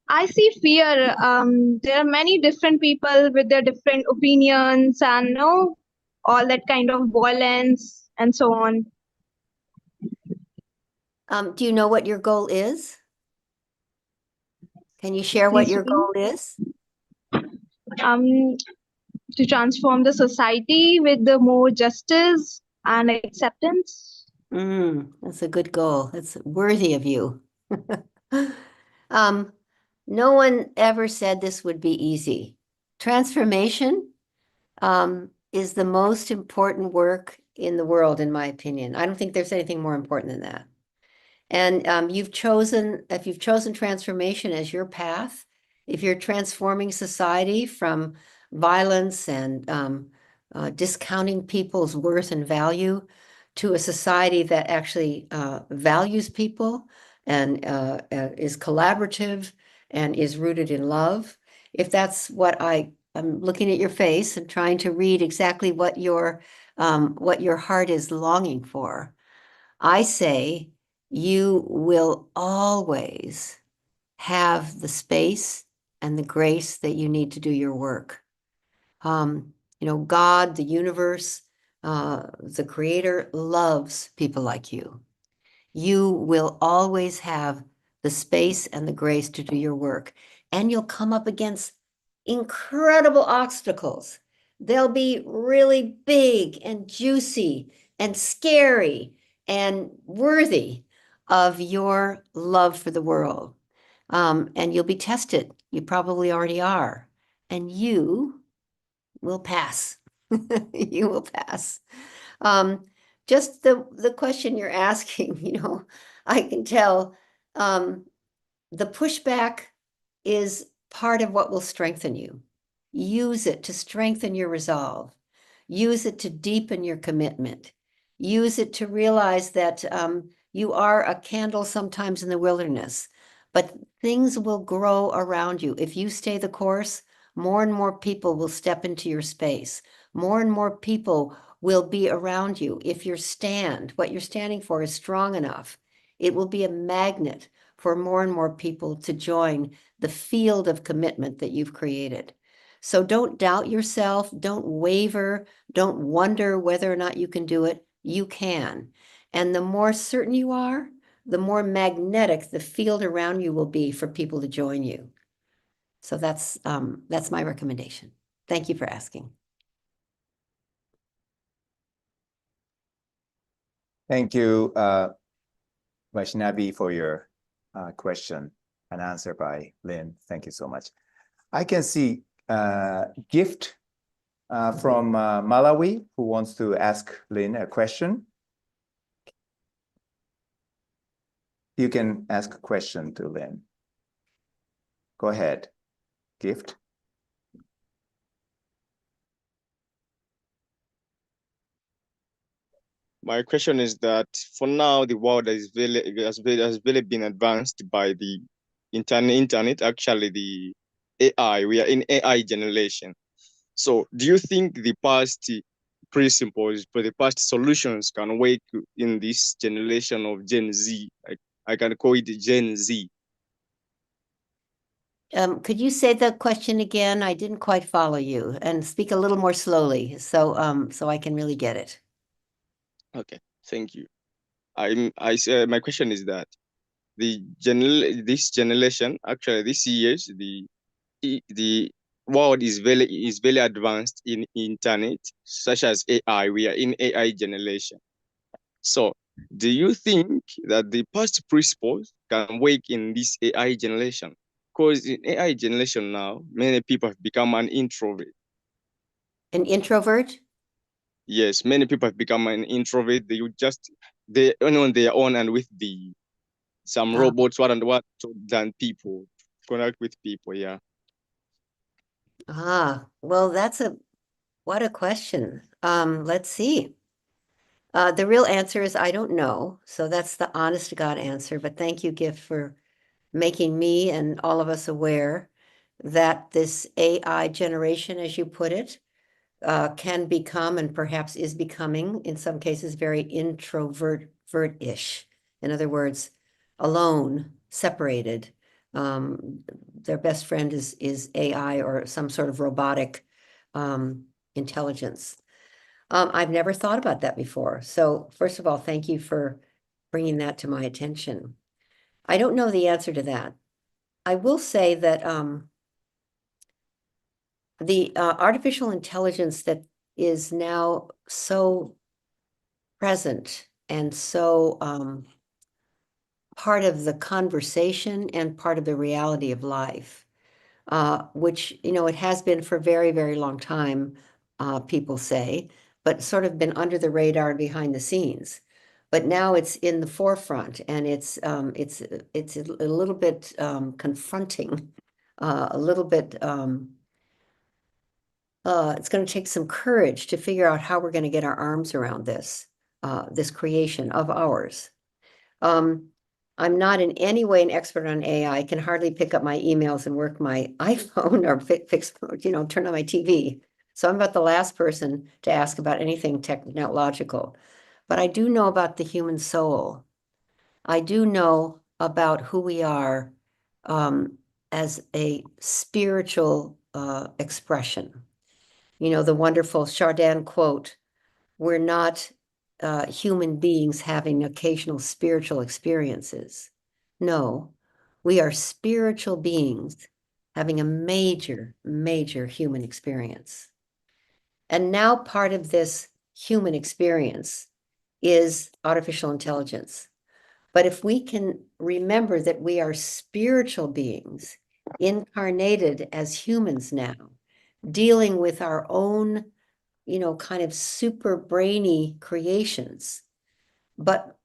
I see fear. There are many different people with their different opinions and all that kind of violence and so on. Do you know what your goal is? Can you share what Please your repeat. goal is? To transform the society with the more justice and acceptance. That's a good goal. It's worthy of you. No one ever said this would be easy. Transformation is the most important work in the world, in my opinion. I don't think there's anything more important than that. And if you've chosen transformation as your path, if you're transforming society from violence and discounting people's worth and value to a society that actually values people and is collaborative and is rooted in love if that's what I'm looking at your face and trying to read exactly what your heart is longing for, I say you will always have the space and the grace that you need to do your work. God, the universe, the creator loves people like you. You will always have the space and the grace to do your work, and you'll come up against incredible obstacles. They'll be really big and juicy and scary and worthy of your love for the world. And you'll be tested. You probably already are. And you will pass. You will pass. Just the question you're asking, I can tell the pushback is part of what will strengthen you. Use it to strengthen your resolve. Use it to deepen your commitment. Use it to realize that you are a candle sometimes in the wilderness, but things will grow around you. If you stay the course, more and more people will step into your space. More and more people will be around you. If what you're standing for is strong enough, it will be a magnet for more and more people to join the field of commitment that you've created. So don't doubt yourself, don't waver, don't wonder whether or not you can do it. You can. And the more certain you are, the more magnetic the field around you will be for people to join you. So that's my recommendation. Thank you for asking. Thank you, Vaishnavi, for your question and answer by Lynn. Thank you so much. I can see Gift from Malawi who wants to ask Lynn a question. You can ask a question to Lynn. Go ahead, Gift. My question is that for now, the world has really been advanced by the internet, actually the AI. We are in AI generation. So do you think the past principles, but the past solutions can work in this generation of Gen Z? I can call it Gen Z. Could you say the question again? I didn't quite follow you, and speak a little more slowly so I can really get it. Okay, thank you. My question is that this generation, actually this years, the world is very advanced in internet, such as AI. We are in AI generation. So do you think that the past principles can work in this AI generation? Because in AI generation now, many people have become an introvert. An introvert? Yes, many people have become an introvert. They on their own and with some robots what than people connect with people. Yeah. Well, what a question. Let's see. The real answer is I don't know. So that's the honest to God answer. But thank you, Gift, for making me and all of us aware that this AI generation, as you put it, can become and perhaps is becoming, in some cases, very introvert-ish. In other words, alone, separated. Their best friend is AI or some sort of robotic intelligence. I've never thought about that before. So first of all, thank you for bringing that to my attention. I don't know the answer to that. I will say that the artificial intelligence that is now so present and so part of the conversation and part of the reality of life, which, it has been for a very, very long time, people say, but sort of been under the radar behind the scenes. But now it's in the forefront, and it's a little bit confronting, a little bit. It's going to take some courage to figure out how we're going to get our arms around this creation of ours. I'm not in any way an expert on AI. I can hardly pick up my emails and work my iPhone or fix, turn on my TV. So I'm about the last person to ask about anything technological. But I do know about the human soul. I do know about who we are as a spiritual expression. The wonderful Chardin quote, we're not human beings having occasional spiritual experiences. No, we are spiritual beings having a major, major human experience. And now part of this human experience is artificial intelligence. But if we can remember that we are spiritual beings incarnated as humans now, dealing with our own, kind of super brainy creations, but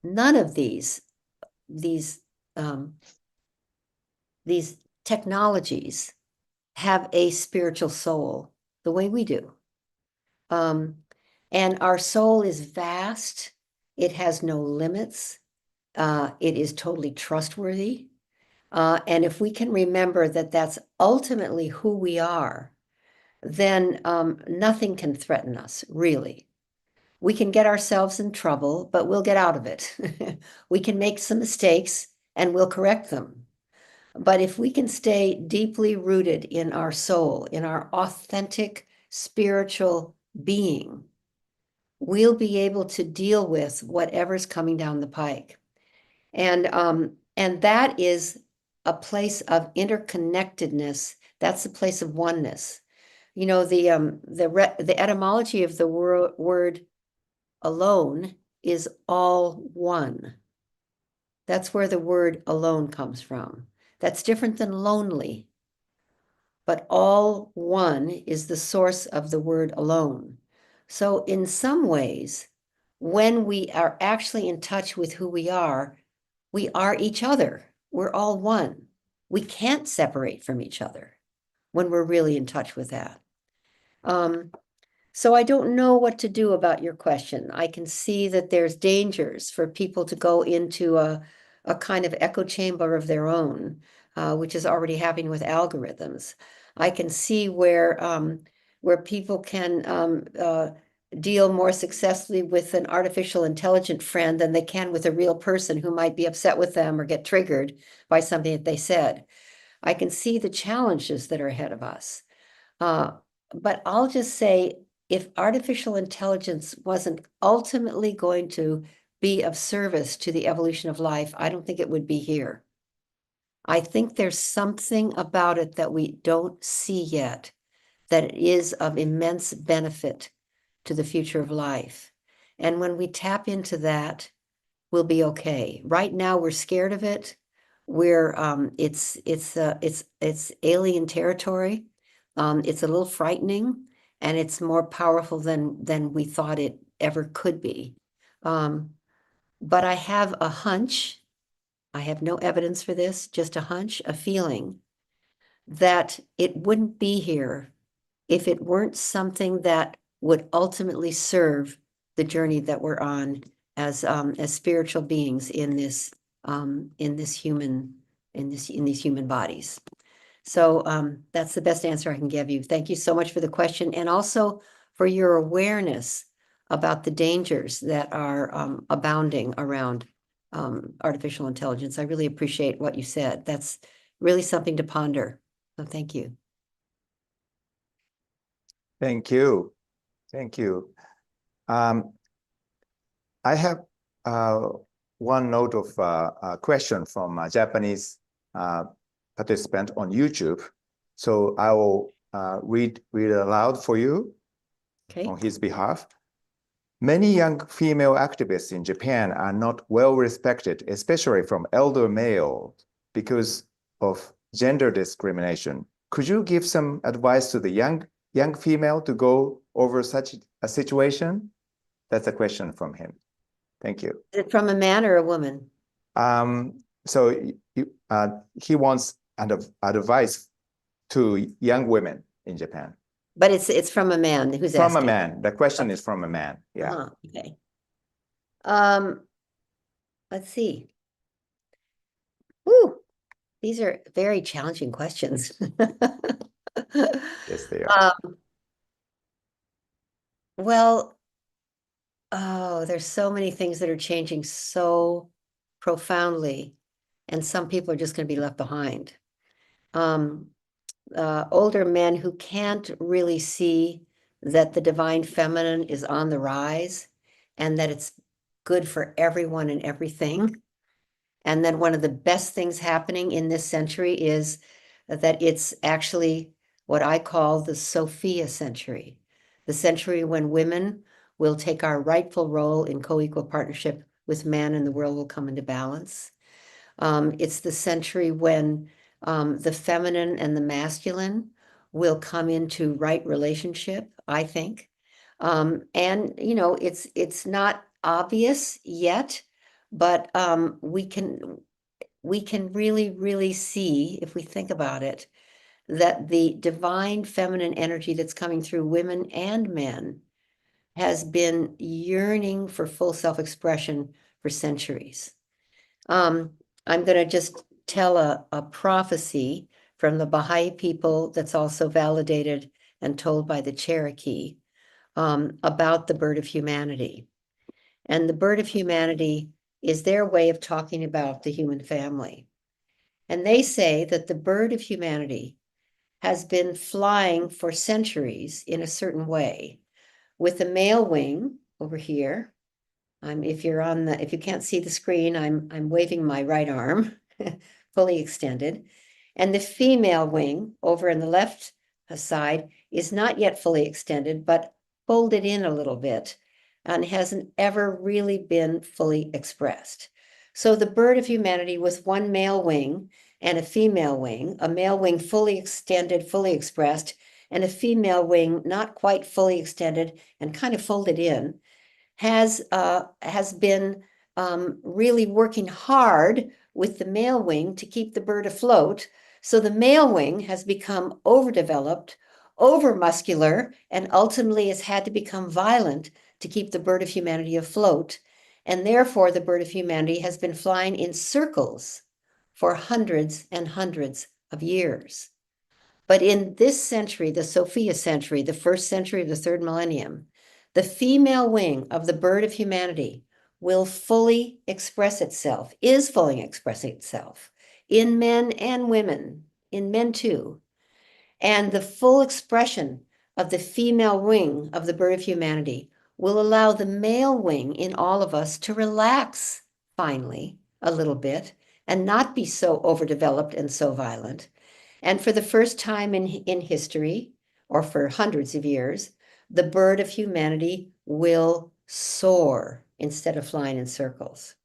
none of these technologies have a spiritual soul the way we do. And our soul is vast. It has no limits. It is totally trustworthy. And if we can remember that that's ultimately who we are, then nothing can threaten us, really. We can get ourselves in trouble, but we'll get out of it. We can make some mistakes and we'll correct them. But if we can stay deeply rooted in our soul, in our authentic spiritual being, we'll be able to deal with whatever's coming down the pike. And that is a place of interconnectedness. That's a place of oneness. The etymology of the word alone is all one. That's where the word alone comes from. That's different than lonely. But all one is the source of the word alone. So in some ways, when we are actually in touch with who we are each other. We're all one. We can't separate from each other when we're really in touch with that. So I don't know what to do about your question. I can see that there's dangers for people to go into a kind of echo chamber of their own, which is already happening with algorithms. I can see where people can deal more successfully with an artificial intelligent friend than they can with a real person who might be upset with them or get triggered by something that they said. I can see the challenges that are ahead of us. But I'll just say, if artificial intelligence wasn't ultimately going to be of service to the evolution of life, I don't think it would be here. I think there's something about it that we don't see yet that is of immense benefit to the future of life. And when we tap into that, we'll be okay. Right now, we're scared of it. It's alien territory. It's a little frightening, and it's more powerful than we thought it ever could be. But I have a hunch. I have no evidence for this, just a hunch, a feeling that it wouldn't be here if it weren't something that would ultimately serve the journey that we're on as spiritual beings in these human bodies. So that's the best answer I can give you. Thank you so much for the question, and also for your awareness about the dangers that are abounding around artificial intelligence. I really appreciate what you said. That's really something to ponder. So thank you. Thank you. Thank you. I have one note of a question from a Japanese participant on YouTube. So I will read aloud for you on his behalf. Many young female activists in Japan are not well respected, especially from elder males, because of gender discrimination. Could you give some advice to the young female to go over such a situation? That's a question from him. Thank you. Is it from a man or a woman? So he wants advice to young women in Japan. But it's from a man who's From asking. a man. The question is from a man. Yeah. Okay. Let's see. Ooh, these are very challenging questions. Yes, they are. Well, oh, there's so many things that are changing so profoundly, and some people are just going to be left behind. Older men who can't really see that the divine feminine is on the rise and that it's good for everyone and everything. And then one of the best things happening in this century is that it's actually what I call the Sophia century, the century when women will take our rightful role in co-equal partnership with man and the world will come into balance. It's the century when the feminine and the masculine will come into right relationship, I think. And you know, it's not obvious yet, but we can really, really see, if we think about it, that the divine feminine energy that's coming through women and men has been yearning for full self-expression for centuries. I'm going to just tell a prophecy from the Baha'i people that's also validated and told by the Cherokee about the bird of humanity. And the bird of humanity is their way of talking about the human family. And they say that the bird of humanity has been flying for centuries in a certain way, with the male wing over here. If you can't see the screen, I'm waving my right arm, fully extended. And the female wing over in the left side is not yet fully extended, but folded in a little bit and hasn't ever really been fully expressed. So the bird of humanity with one male wing and a female wing, a male wing fully extended, fully expressed, and a female wing not quite fully extended and kind of folded in, has been really working hard with the male wing to keep the bird afloat. So the male wing has become overdeveloped, overmuscular, and ultimately has had to become violent to keep the bird of humanity afloat. And therefore, the bird of humanity has been flying in circles for hundreds and hundreds of years. But in this century, the Sophia century, the first century of the third millennium, the female wing of the bird of humanity will fully express itself, is fully expressing itself in men and women, in men too. And the full expression of the female wing of the bird of humanity will allow the male wing in all of us to relax finally a little bit and not be so overdeveloped and so violent. And for the first time in history, or for hundreds of years, the bird of humanity will soar instead of flying in circles.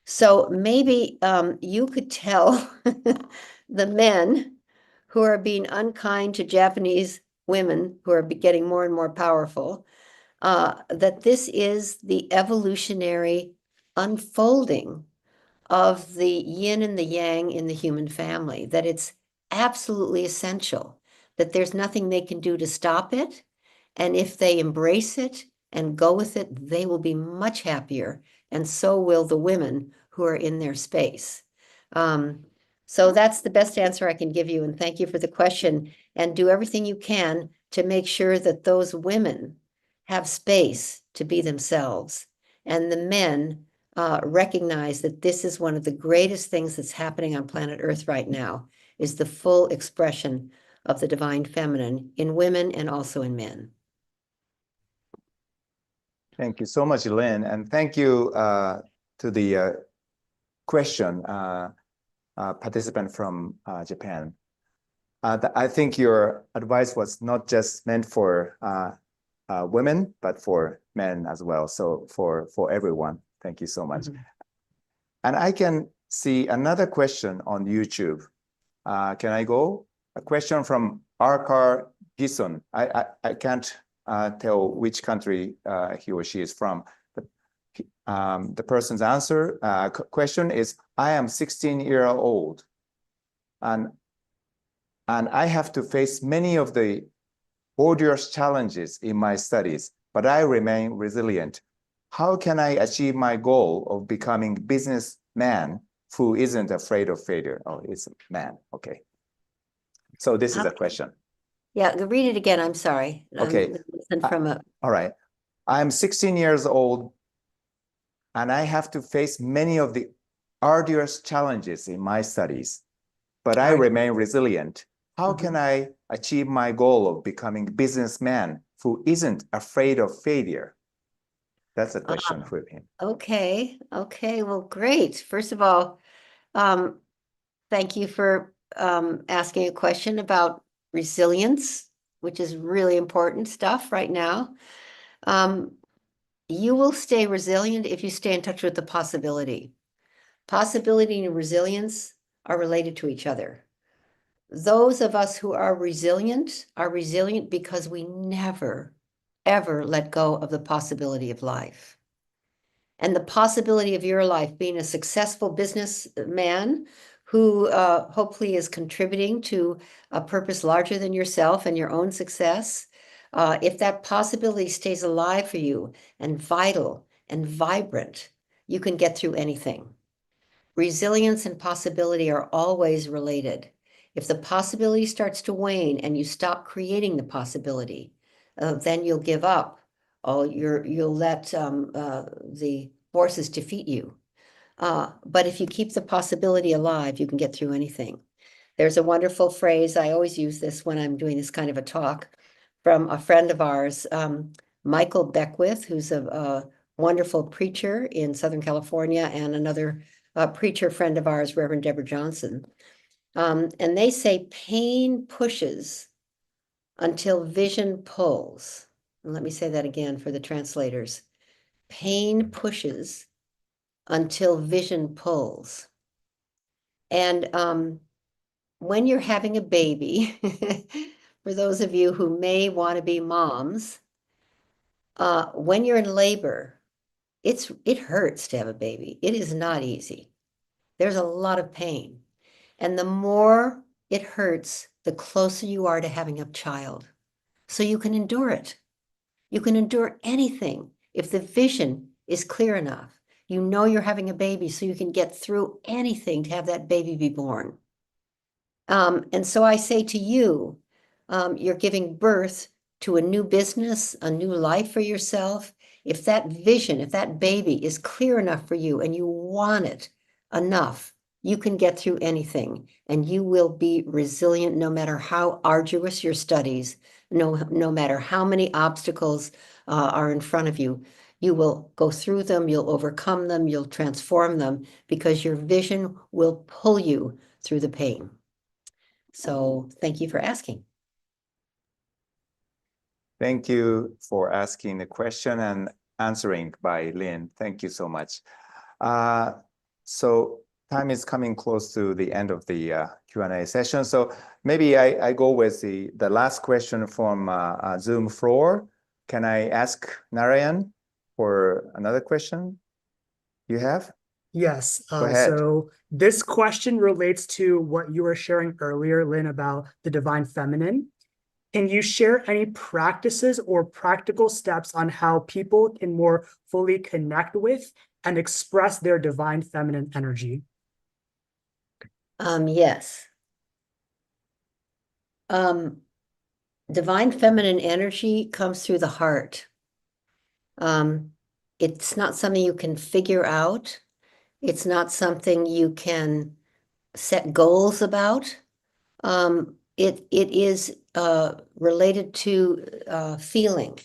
So maybe you could tell the men who are being unkind to Japanese women who are getting more and more powerful, that this is the evolutionary unfolding of the yin and the yang in the human family, that it's absolutely essential, that there's nothing they can do to stop it. And if they embrace it and go with it, they will be much happier. And so will the women who are in their space. So that's the best answer I can give you. And thank you for the question. And do everything you can to make sure that those women have space to be themselves. And the men recognize that this is one of the greatest things that's happening on planet Earth right now, is the full expression of the divine feminine in women and also in men. Thank you so much, Lynn. And thank you to the question participant from Japan. I think your advice was not just meant for women, but for men as well. So for everyone, thank you so much. Mm-hmm. And I can see another question on YouTube. Can I go? A question from Arkar Gison. I can't tell which country he or she is from. The person's answer question is, I am 16-year-old and I have to face many of the arduous challenges in my studies, but I remain resilient. How can I achieve my goal of becoming businessman who isn't afraid of failure? Oh, it's a man. Okay. So this is a question. Yeah, read it again. I'm sorry. Okay. Listen from a All right. I'm 16 years old and I have to face many of the arduous challenges in my studies, but I remain resilient. How can I achieve my goal of becoming a businessman who isn't afraid of failure? That's a question for him. Okay. Well, great. First of all, thank you for asking a question about resilience, which is really important stuff right now. You will stay resilient if you stay in touch with the possibility. Possibility and resilience are related to each other. Those of us who are resilient because we never, ever let go of the possibility of life. And the possibility of your life being a successful businessman who hopefully is contributing to a purpose larger than yourself and your own success. If that possibility stays alive for you and vital and vibrant, you can get through anything. Resilience and possibility are always related. If the possibility starts to wane and you stop creating the possibility, then you'll give up. You'll let the forces defeat you. But if you keep the possibility alive, you can get through anything. There's a wonderful phrase, I always use this when I'm doing this kind of a talk, from a friend of ours, Michael Beckwith, who's a wonderful preacher in Southern California, and another preacher friend of ours, Reverend Deborah Johnson. And they say pain pushes until vision pulls. And let me say that again for the translators. Pain pushes until vision pulls. And when you're having a baby, for those of you who may want to be moms, when you're in labor, it hurts to have a baby. It is not easy. There's a lot of pain. And the more it hurts, the closer you are to having a child. So you can endure it. You can endure anything if the vision is clear enough. You know you're having a baby, so you can get through anything to have that baby be born. And so I say to you, you're giving birth to a new business, a new life for yourself. If that vision, if that baby is clear enough for you and you want it enough, you can get through anything and you will be resilient no matter how arduous your studies, no matter how many obstacles are in front of you. You will go through them, you'll overcome them, you'll transform them because your vision will pull you through the pain. So thank you for asking. Thank you for asking the question and answering by Lynn. Thank you so much. So time is coming close to the end of the Q&A session. So maybe I go with the last question from Zoom floor. Can I ask Narayan for another question you have? Yes. Go ahead. So this question relates to what you were sharing earlier, Lynn, about the divine feminine. Can you share any practices or practical steps on how people can more fully connect with and express their divine feminine energy? Yes. Divine feminine energy comes through the heart. It's not something you can figure out. It's not something you can set goals about. It is related to feeling.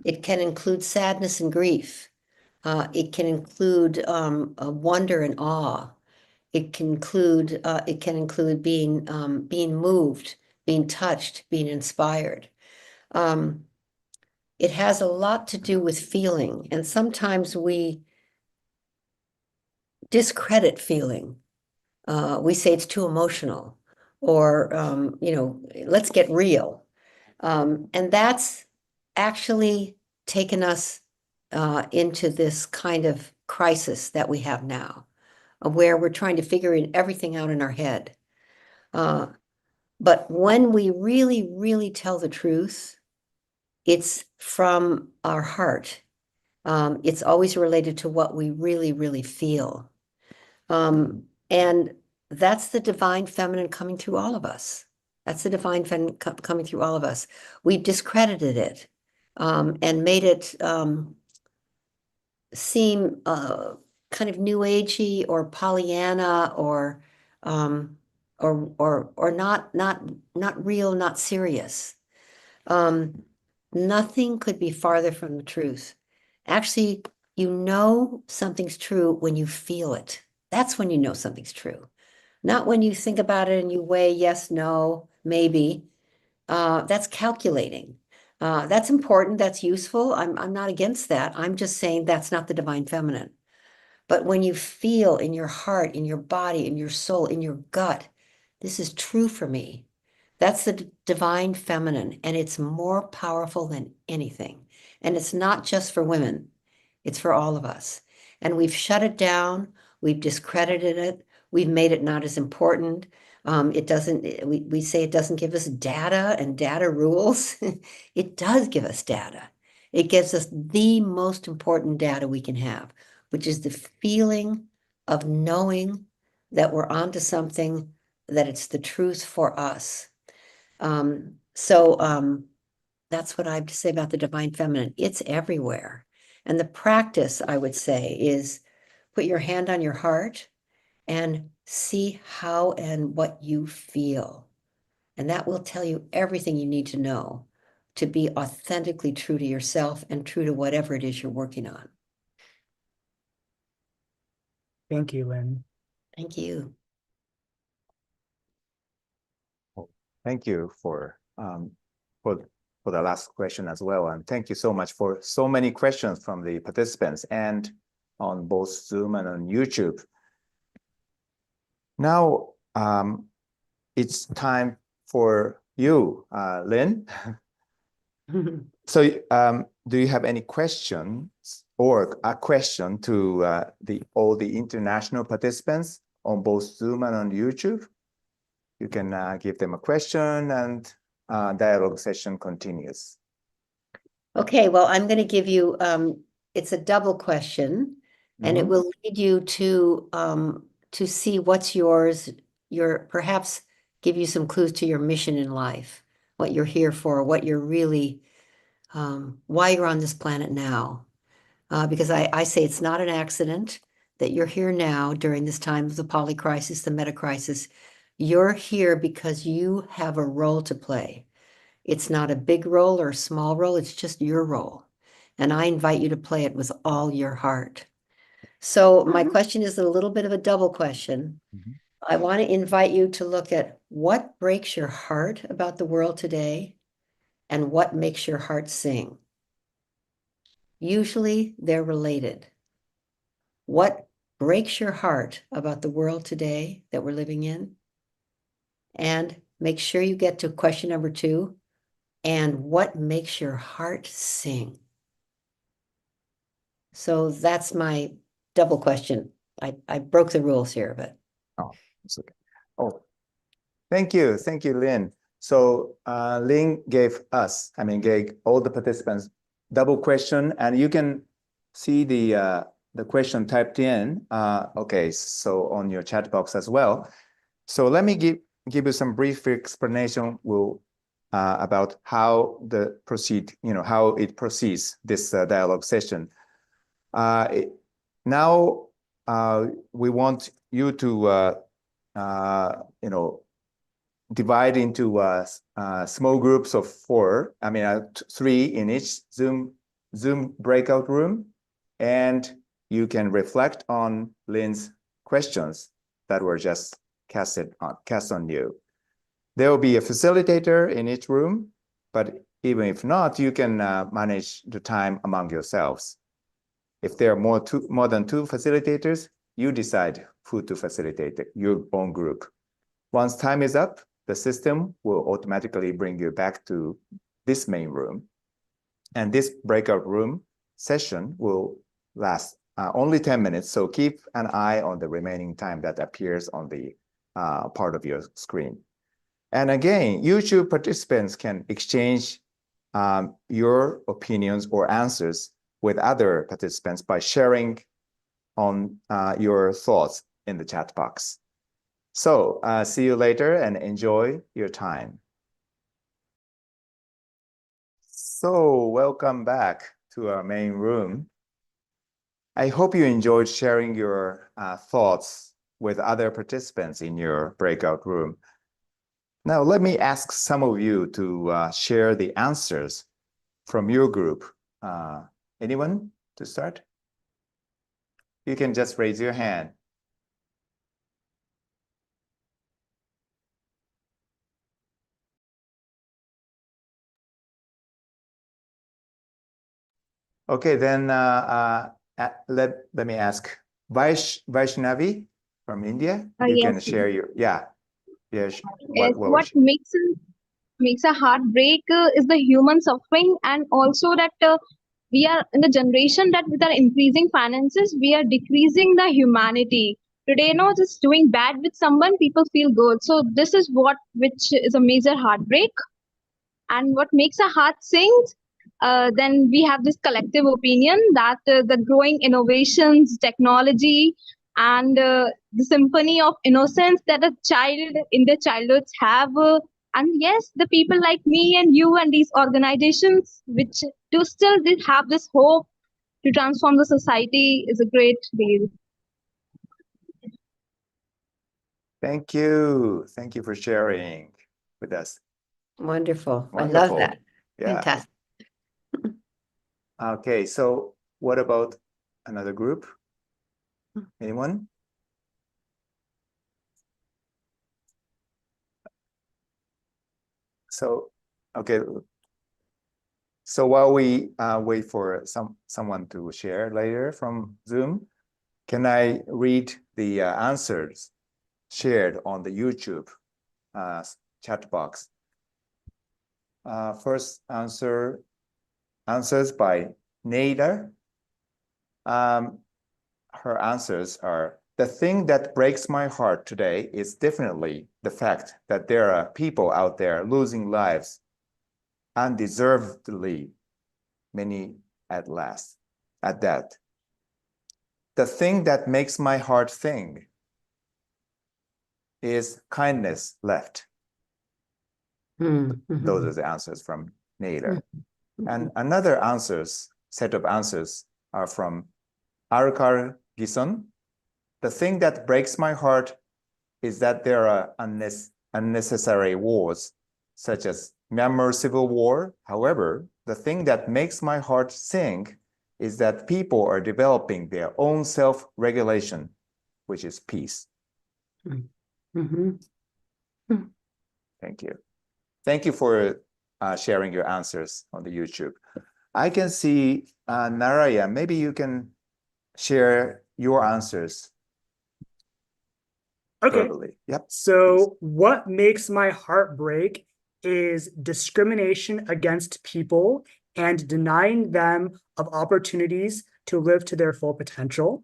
It can include sadness and grief. It can include wonder and awe. It can include being moved, being touched, being inspired. It has a lot to do with feeling, and sometimes we discredit feeling. We say it's too emotional, or let's get real. And that's actually taken us into this kind of crisis that we have now, where we're trying to figure everything out in our head. But when we really, really tell the truth, it's from our heart. It's always related to what we really, really feel. And that's the divine feminine coming through all of us. That's the divine feminine coming through all of us. We've discredited it and made it seem kind of new agey or Pollyanna or not real, not serious. Nothing could be farther from the truth. Actually, you know something's true when you feel it. That's when you know something's true. Not when you think about it and you weigh yes, no, maybe. That's calculating. That's important. That's useful. I'm not against that. I'm just saying that's not the divine feminine. But when you feel in your heart, in your body, in your soul, in your gut, this is true for me. That's the divine feminine, and it's more powerful than anything. And it's not just for women, it's for all of us. And we've shut it down, we've discredited it, we've made it not as important. It doesn't, we say it doesn't give us data and data rules. It does give us data. It gives us the most important data we can have, which is the feeling of knowing that we're onto something, that it's the truth for us. That's what I have to say about the divine feminine. It's everywhere. And the practice, I would say, is put your hand on your heart and see how and what you feel. And that will tell you everything you need to know to be authentically true to yourself and true to whatever it is you're working on. Thank you, Lynn. Thank you. Thank you for the last question as well. And thank you so much for so many questions from the participants and on both Zoom and on YouTube. Now, it's time for you, Lynn. So do you have any questions or a question to all the international participants on both Zoom and on YouTube? You can give them a question and dialogue session continues. Okay, well, I'm going to give you, it's a double question, and it will lead you to see what's yours, perhaps give you some clues to your mission in life, what you're here for, what you're really, why you're on this planet now. Because I say it's not an accident that you're here now during this time of the poly crisis, the meta crisis. You're here because you have a role to play. It's not a big role or a small role, it's just your role. And I invite you to play it with all your heart. So my question is a little bit of a double question. I want to invite you to look at what breaks your heart about the world today and what makes your heart sing. Usually they're related. What breaks your heart about the world today that we're living in? And make sure you get to question number 2. And what makes your heart sing? So that's my double question. I broke the rules here, but. Oh, it's okay. Oh, thank you, Lynn. So Lynn gave all the participants double question, and you can see the question typed in. Okay, so on your chat box as well. So let me give you some brief explanation about how how it proceeds, this dialogue session. Now we want you to divide into small groups of 4. 3 in each Zoom breakout room, and you can reflect on Lynn's questions that were just cast on you. There will be a facilitator in each room, but even if not, you can manage the time among yourselves. If there are more than 2 facilitators, you decide who to facilitate your own group. Once time is up, the system will automatically bring you back to this main room. And this breakout room session will last only 10 minutes, so keep an eye on the remaining time that appears on the part of your screen. And again, YouTube participants can exchange your opinions or answers with other participants by sharing on your thoughts in the chat box. So see you later and enjoy your time. So welcome back to our main room. I hope you enjoyed sharing your thoughts with other participants in your breakout room. Now, let me ask some of you to share the answers from your group. Anyone to start? You can just raise your hand. Okay, then let me ask Vaishnavi from India. You Yes. can share your, yes. Yes, What what was makes a heartbreak is the human suffering, and also that we are in the generation that with our increasing finances, we are decreasing the humanity. Today, just doing bad with someone, people feel good. So this is which is a major heartbreak. And what makes a heart sing? Then we have this collective opinion that the growing innovations, technology, and the symphony of innocence that a child in their childhoods have. And yes, the people like me and you and these organizations, which do still did have this hope to transform the society, is a great deal. Thank you. Thank you for sharing with us. Wonderful. I love Wonderful. that. Yeah. Fantastic. Okay, so what about another group? Anyone? So, okay. So while we wait for someone to share later from Zoom, can I read the answers shared on the YouTube chat box? First answers by Nader. Her answers are, the thing that breaks my heart today is definitely the fact that there are people out there losing lives undeservedly, many at that. The thing that makes my heart sing is kindness left. Those are the answers from Nader. And another set of answers are from Arkar Gison. The thing that breaks my heart is that there are unnecessary wars, such as Myanmar Civil War. However, the thing that makes my heart sing is that people are developing their own self-regulation, which is peace. Thank you. Thank you for sharing your answers on the YouTube. I can see Naraya, maybe you can share your answers. Okay. Verbally. Yep. So what makes my heart break is discrimination against people and denying them of opportunities to live to their full potential.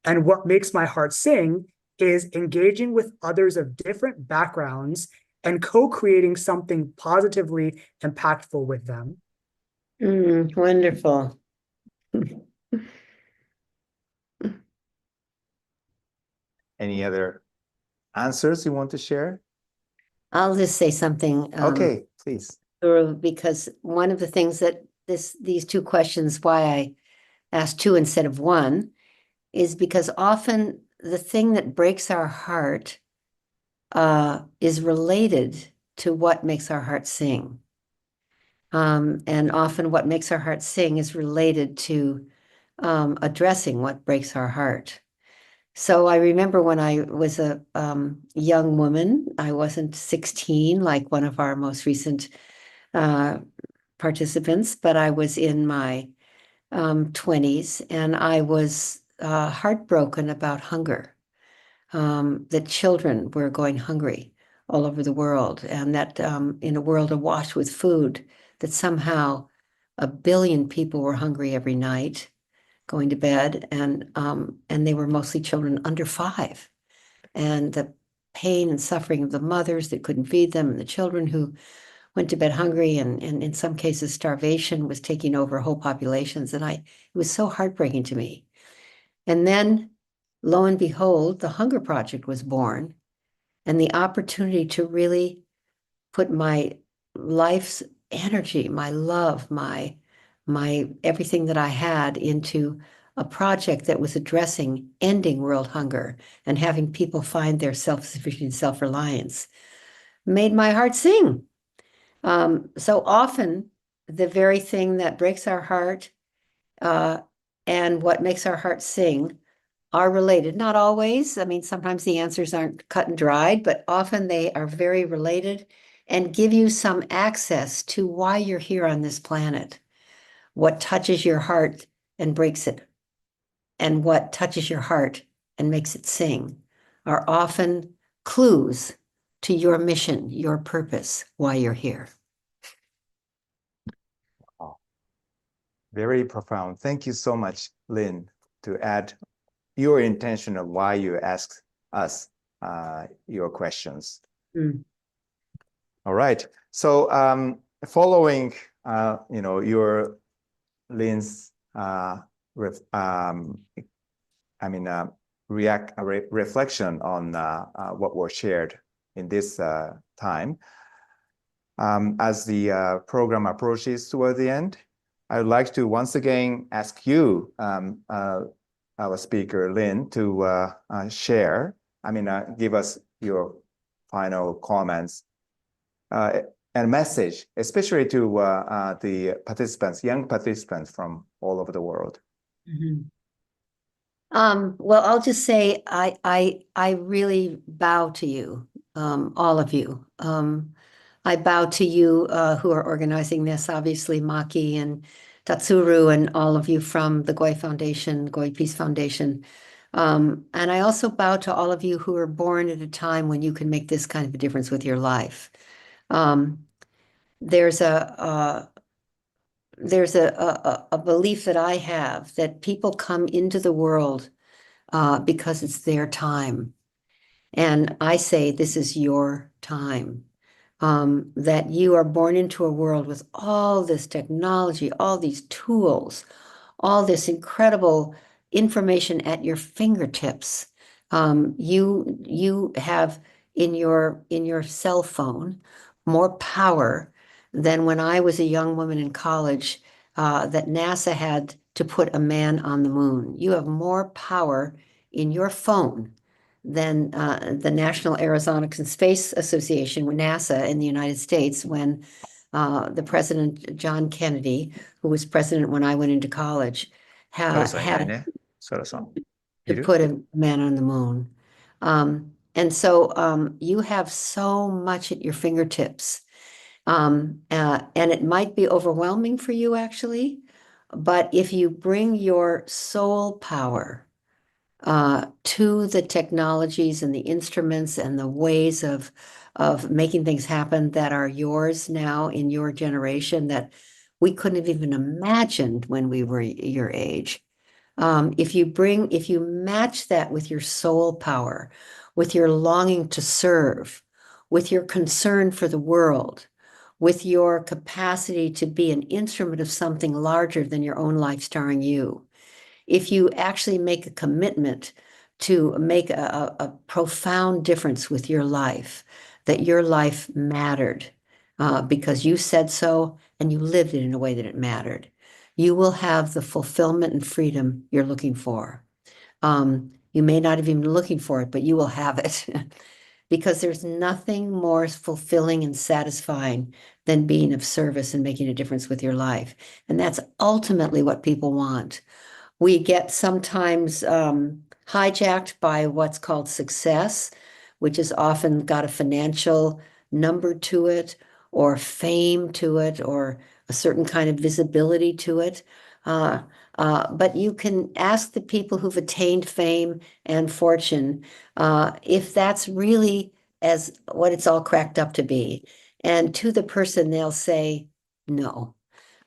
And what makes my heart sing is engaging with others of different backgrounds and co-creating something positively impactful with them. Wonderful. Any other answers you want to share? I'll just say something. Okay, please. Because one of the things that these two questions, why I asked two instead of one, is because often the thing that breaks our heart is related to what makes our heart sing. And often what makes our heart sing is related to addressing what breaks our heart. So I remember when I was a young woman, I wasn't 16 like one of our most recent participants, but I was in my 20s, and I was heartbroken about hunger, that children were going hungry all over the world, and that in a world awash with food, that somehow 1 billion people were hungry every night going to bed, and they were mostly children under 5. And the pain and suffering of the mothers that couldn't feed them, and the children who went to bed hungry, and in some cases starvation was taking over whole populations. And it was so heartbreaking to me. And then lo and behold, the Hunger Project was born, and the opportunity to really put my life's energy, my love, my everything that I had into a project that was addressing ending world hunger and having people find their self-sufficiency and self-reliance made my heart sing. So often, the very thing that breaks our heart and what makes our heart sing are related. Not always. I mean, sometimes the answers aren't cut and dried, but often they are very related and give you some access to why you're here on this planet, what touches your heart and breaks it, and what touches your heart and makes it sing are often clues to your mission, your purpose, why you're here. Very profound. Thank you so much, Lynn, to add your intention of why you asked us your questions. All right. So following, your Lynn's reflection on what was shared in this time, as the program approaches toward the end, I would like to once again ask you, our speaker, Lynn, to share, give us your final comments and message, especially to the participants, young participants from all over the world. Well, I'll just say I really bow to you, all of you. I bow to you who are organizing this, obviously Maki and Tatsuru and all of you from the Goi Foundation, Goi Peace Foundation. And I also bow to all of you who are born at a time when you can make this kind of a difference with your life. There's a belief that I have that people come into the world because it's their time. And I say this is your time. That you are born into a world with all this technology, all these tools, all this incredible information at your fingertips. You have in your cell phone more power than when I was a young woman in college that NASA had to put a man on the moon. You have more power in your phone than the National Aeronautics and Space Association, NASA in the United States, when the President John Kennedy, who was president when I went into college, had to put a man on the moon. And so you have so much at your fingertips. And it might be overwhelming for you, actually, but if you bring your soul power to the technologies and the instruments and the ways of making things happen that are yours now in your generation that we couldn't have even imagined when we were your age. If you match that with your soul power, with your longing to serve, with your concern for the world, with your capacity to be an instrument of something larger than your own life starring you, if you actually make a commitment to make a profound difference with your life, that your life mattered because you said so and you lived it in a way that it mattered, you will have the fulfillment and freedom you're looking for. You may not have even been looking for it, but you will have it because there's nothing more fulfilling and satisfying than being of service and making a difference with your life. And that's ultimately what people want. We get sometimes hijacked by what's called success, which has often got a financial number to it, or fame to it, or a certain kind of visibility to it. But you can ask the people who've attained fame and fortune if that's really as what it's all cracked up to be. And to the person, they'll say no.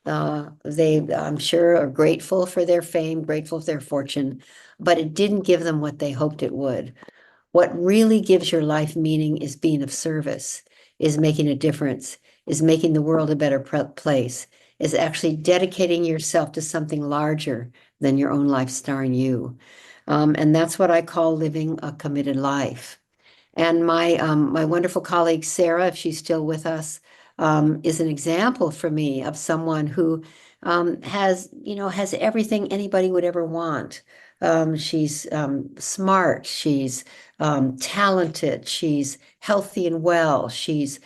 They, I'm sure, are grateful for their fame, grateful for their fortune, but it didn't give them what they hoped it would. What really gives your life meaning is being of service, is making a difference, is making the world a better place, is actually dedicating yourself to something larger than your own life starring you. And that's what I call living a committed life. And my wonderful colleague Sarah, if she's still with us, is an example for me of someone who has everything anybody would ever want. She's smart, she's talented, she's healthy and well, she's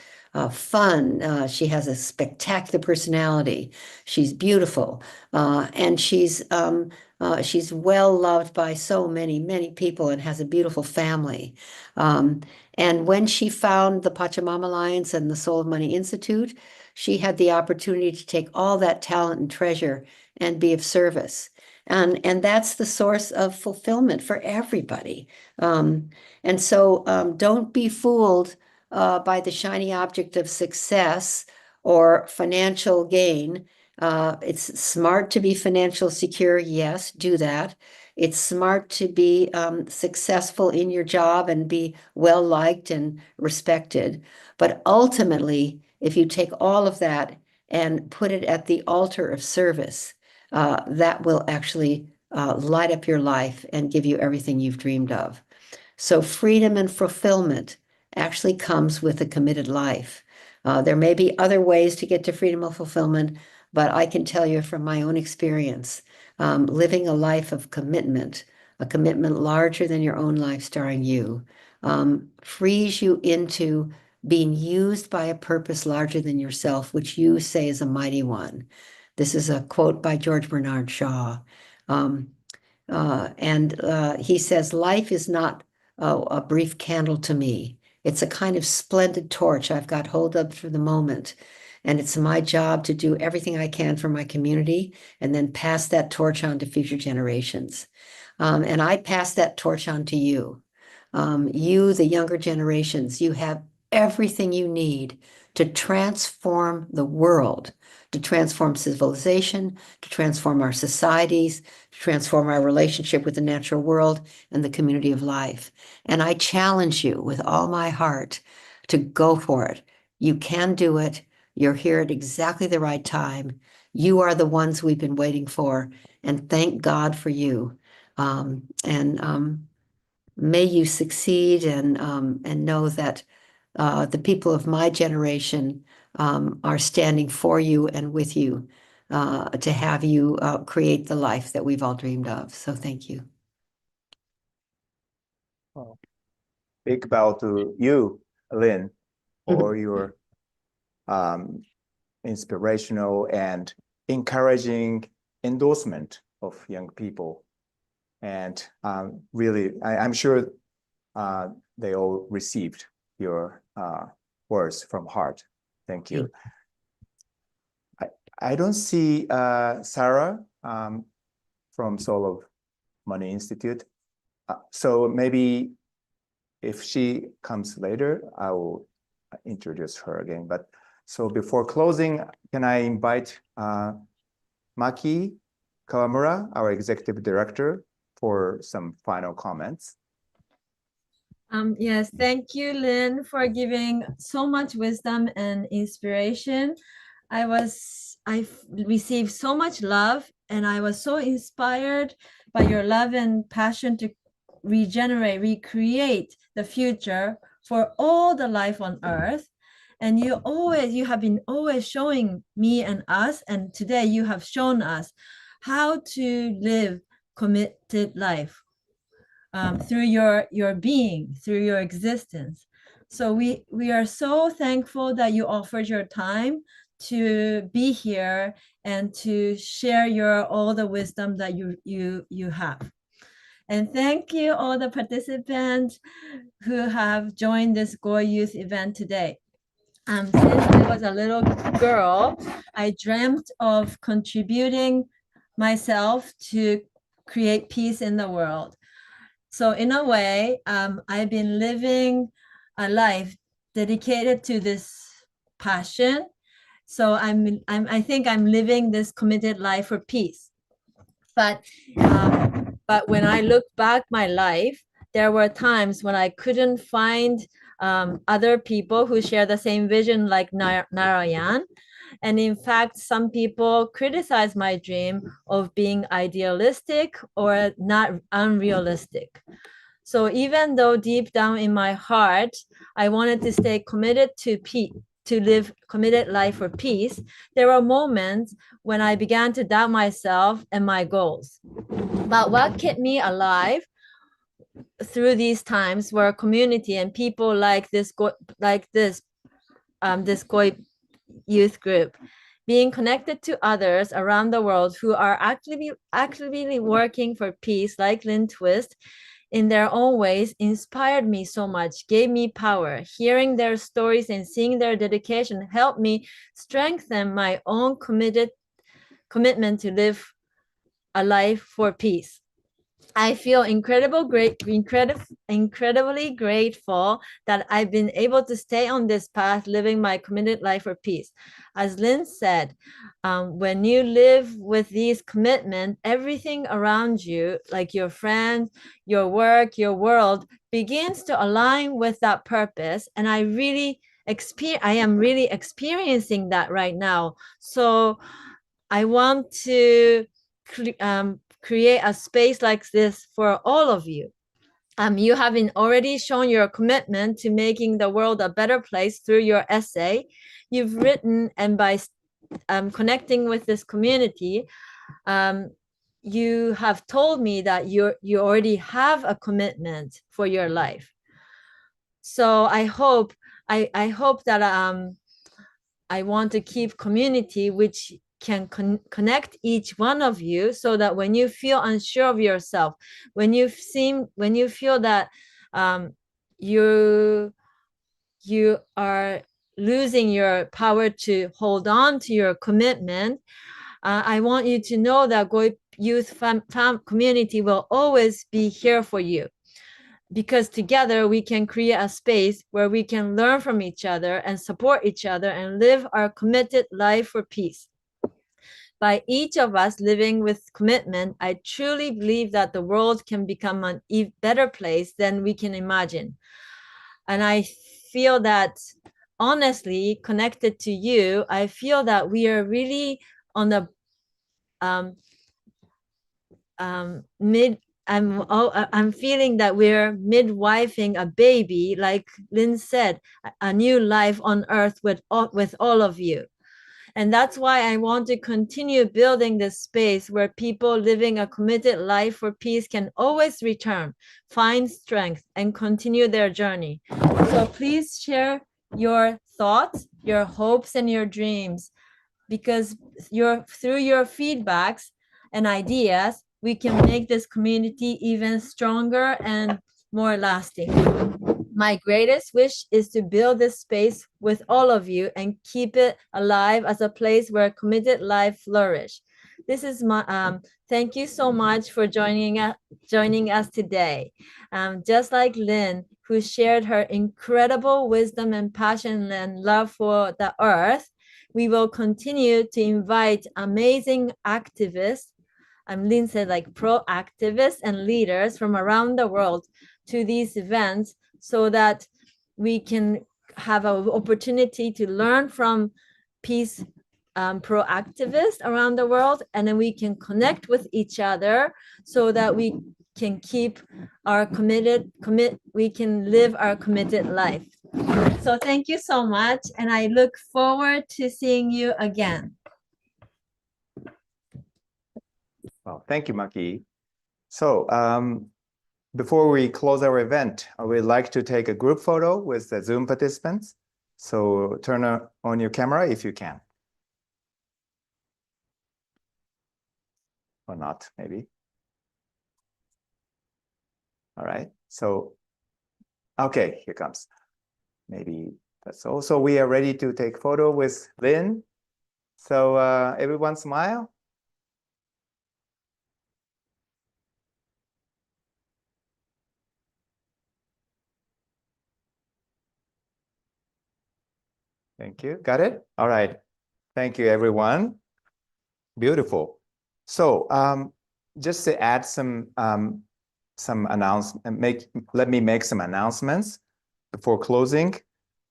fun, she has a spectacular personality, she's beautiful, and she's well loved by so many, many people and has a beautiful family. And when she found the Pachamama Alliance and the Soul of Money Institute, she had the opportunity to take all that talent and treasure and be of service. And that's the source of fulfillment for everybody. And so don't be fooled by the shiny object of success or financial gain. It's smart to be financial secure. Yes, do that. It's smart to be successful in your job and be well liked and respected. But ultimately, if you take all of that and put it at the altar of service, that will actually light up your life and give you everything you've dreamed of. So freedom and fulfillment actually comes with a committed life. There may be other ways to get to freedom and fulfillment, but I can tell you from my own experience, living a life of commitment, a commitment larger than your own life starring you, frees you into being used by a purpose larger than yourself, which you say is a mighty one. This is a quote by George Bernard Shaw. He says, life is not a brief candle to me. It's a kind of splendid torch I've got hold of for the moment. And it's my job to do everything I can for my community and then pass that torch on to future generations. And I pass that torch on to you. You, the younger generations, you have everything you need to transform the world, to transform civilization, to transform our societies, to transform our relationship with the natural world and the community of life. And I challenge you with all my heart to go for it. You can do it. You're here at exactly the right time. You are the ones we've been waiting for, and thank God for you. May you succeed and know that the people of my generation are standing for you and with you to have you create the life that we've all dreamed of. So thank you. Well, big bow to you, Lynn, for your inspirational and encouraging endorsement of young people. And really, I'm sure they all received your words from heart. Thank you. I don't see Sarah from Soul of Money Institute. So maybe if she comes later, I will introduce her again. But so before closing, can I invite Maki Kawamura, our executive director, for some final comments? Yes, thank you, Lynn, for giving so much wisdom and inspiration. I received so much love, and I was so inspired by your love and passion to regenerate, recreate the future for all the life on earth. And you have been always showing me and us, and today you have shown us how to live committed life through your being, through your existence. So we are so thankful that you offered your time to be here and to share all the wisdom that you have. And thank you all the participants who have joined this Goi Youth event today. Since I was a little girl, I dreamt of contributing myself to create peace in the world. So in a way, I've been living a life dedicated to this passion. So I think I'm living this committed life for peace. But when I look back my life, there were times when I couldn't find other people who share the same vision like Narayan. And in fact, some people criticize my dream of being idealistic or not unrealistic. So even though deep down in my heart, I wanted to stay committed to peace, to live committed life for peace, there were moments when I began to doubt myself and my goals. But what kept me alive through these times were community and people like this Goi youth group, being connected to others around the world who are actively working for peace, like Lynn Twist, in their own ways, inspired me so much, gave me power. Hearing their stories and seeing their dedication helped me strengthen my own commitment to live a life for peace. I feel incredibly grateful that I've been able to stay on this path, living my committed life for peace. As Lynn said, when you live with these commitments, everything around you, like your friends, your work, your world, begins to align with that purpose. And I am really experiencing that right now. So I want to create a space like this for all of you. You have already shown your commitment to making the world a better place through your essay you've written, and by connecting with this community, you have told me that you already have a commitment for your life. So I hope that I want to keep community which can connect each one of you, so that when you feel unsure of yourself, when you feel that you are losing your power to hold on to your commitment, I want you to know that Goi Youth community will always be here for you, because together we can create a space where we can learn from each other and support each other and live our committed life for peace. By each of us living with commitment, I truly believe that the world can become an even better place than we can imagine. And I feel that, honestly, connected to you, I feel that we are really on the I'm feeling that we're midwifing a baby, like Lynn said, a new life on earth with all of you. And that's why I want to continue building this space where people living a committed life for peace can always return, find strength, and continue their journey. So please share your thoughts, your hopes, and your dreams, because through your feedbacks and ideas, we can make this community even stronger and more lasting. My greatest wish is to build this space with all of you and keep it alive as a place where committed life flourish. This is my thank you so much for joining us today. Just like Lynn, who shared her incredible wisdom and passion and love for the earth, we will continue to invite amazing activists, Lynn said, like pro-activists and leaders from around the world to these events, so that we can have an opportunity to learn from peace pro-activists around the world, and then we can connect with each other so that we can keep our we can live our committed life. So thank you so much, and I look forward to seeing you again. Well, thank you, Maki. So before we close our event, I would like to take a group photo with the Zoom participants. So turn on your camera if you can. Or not, maybe. All right, so, okay, here comes. Maybe that's all. So we are ready to take photo with Lynn. So everyone smile. Thank you. Got it? All right. Thank you, everyone. Beautiful. So just to add some announcement, let me make some announcements before closing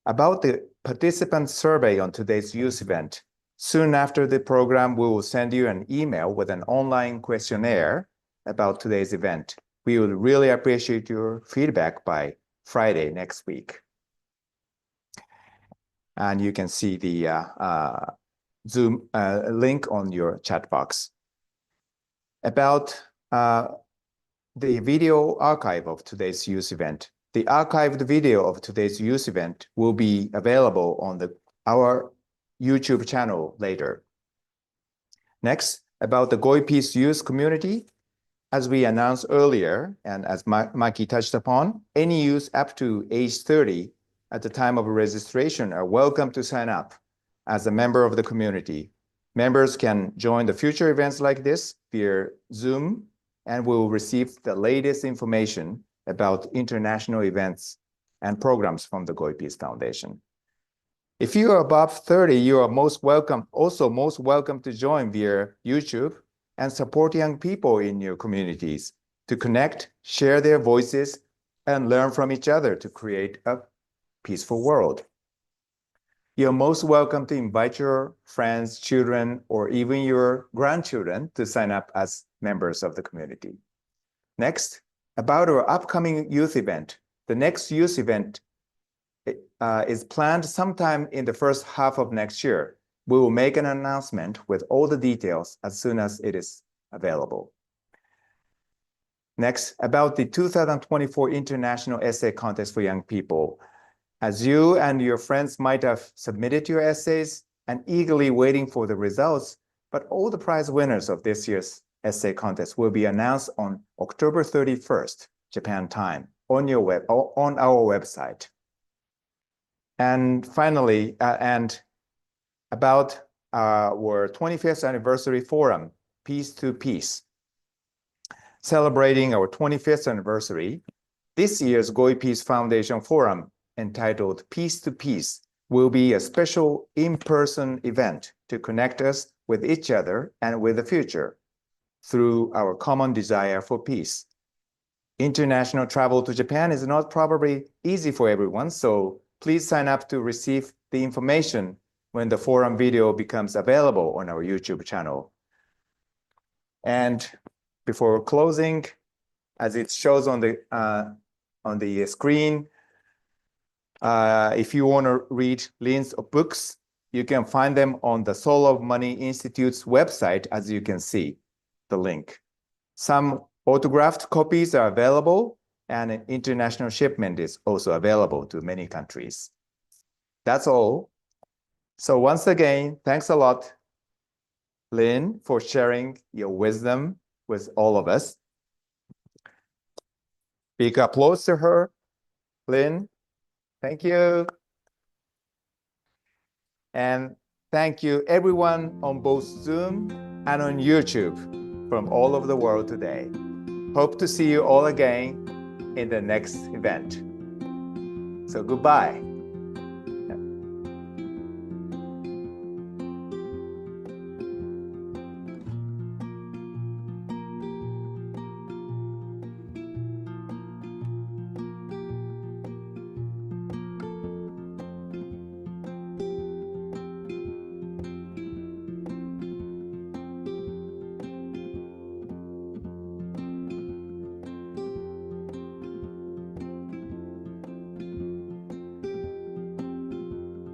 about the participant survey on today's youth event. Soon after the program, we will send you an email with an online questionnaire about today's event. We would really appreciate your feedback by Friday next week. And you can see the Zoom link on your chat box. About the video archive of today's youth event. The archived video of today's youth event will be available on our YouTube channel later. Next, about the Goi Peace Youth community. As we announced earlier, and as Maki touched upon, any youth up to age 30 at the time of registration are welcome to sign up as a member of the community. Members can join the future events like this via Zoom and will receive the latest information about international events and programs from the Goi Peace Foundation. If you are above 30, you are also most welcome to join via YouTube and support young people in your communities to connect, share their voices, and learn from each other to create a peaceful world. You're most welcome to invite your friends, children, or even your grandchildren to sign up as members of the community. Next, about our upcoming youth event. The next youth event is planned sometime in the first half of next year. We will make an announcement with all the details as soon as it is available. Next, about the 2024 International Essay Contest for Young People. As you and your friends might have submitted your essays and eagerly waiting for the results, but all the prize winners of this year's essay contest will be announced on October 31st, Japan time, on our website. And finally, about our 25th anniversary forum, Peace to Peace. Celebrating our 25th anniversary, this year's Goi Peace Foundation Forum, entitled Peace to Peace, will be a special in-person event to connect us with each other and with the future through our common desire for peace. International travel to Japan is not probably easy for everyone, so please sign up to receive the information when the forum video becomes available on our YouTube channel. And before closing, as it shows on the screen, if you want to read Lynn's books, you can find them on the Soul of Money Institute's website, as you can see the link. Some autographed copies are available, and an international shipment is also available to many countries. That's all. So once again, thanks a lot, Lynn, for sharing your wisdom with all of us. Big applause to her, Lynn. Thank you. And thank you everyone on both Zoom and on YouTube from all over the world today. Hope to see you all again in the next event. So goodbye.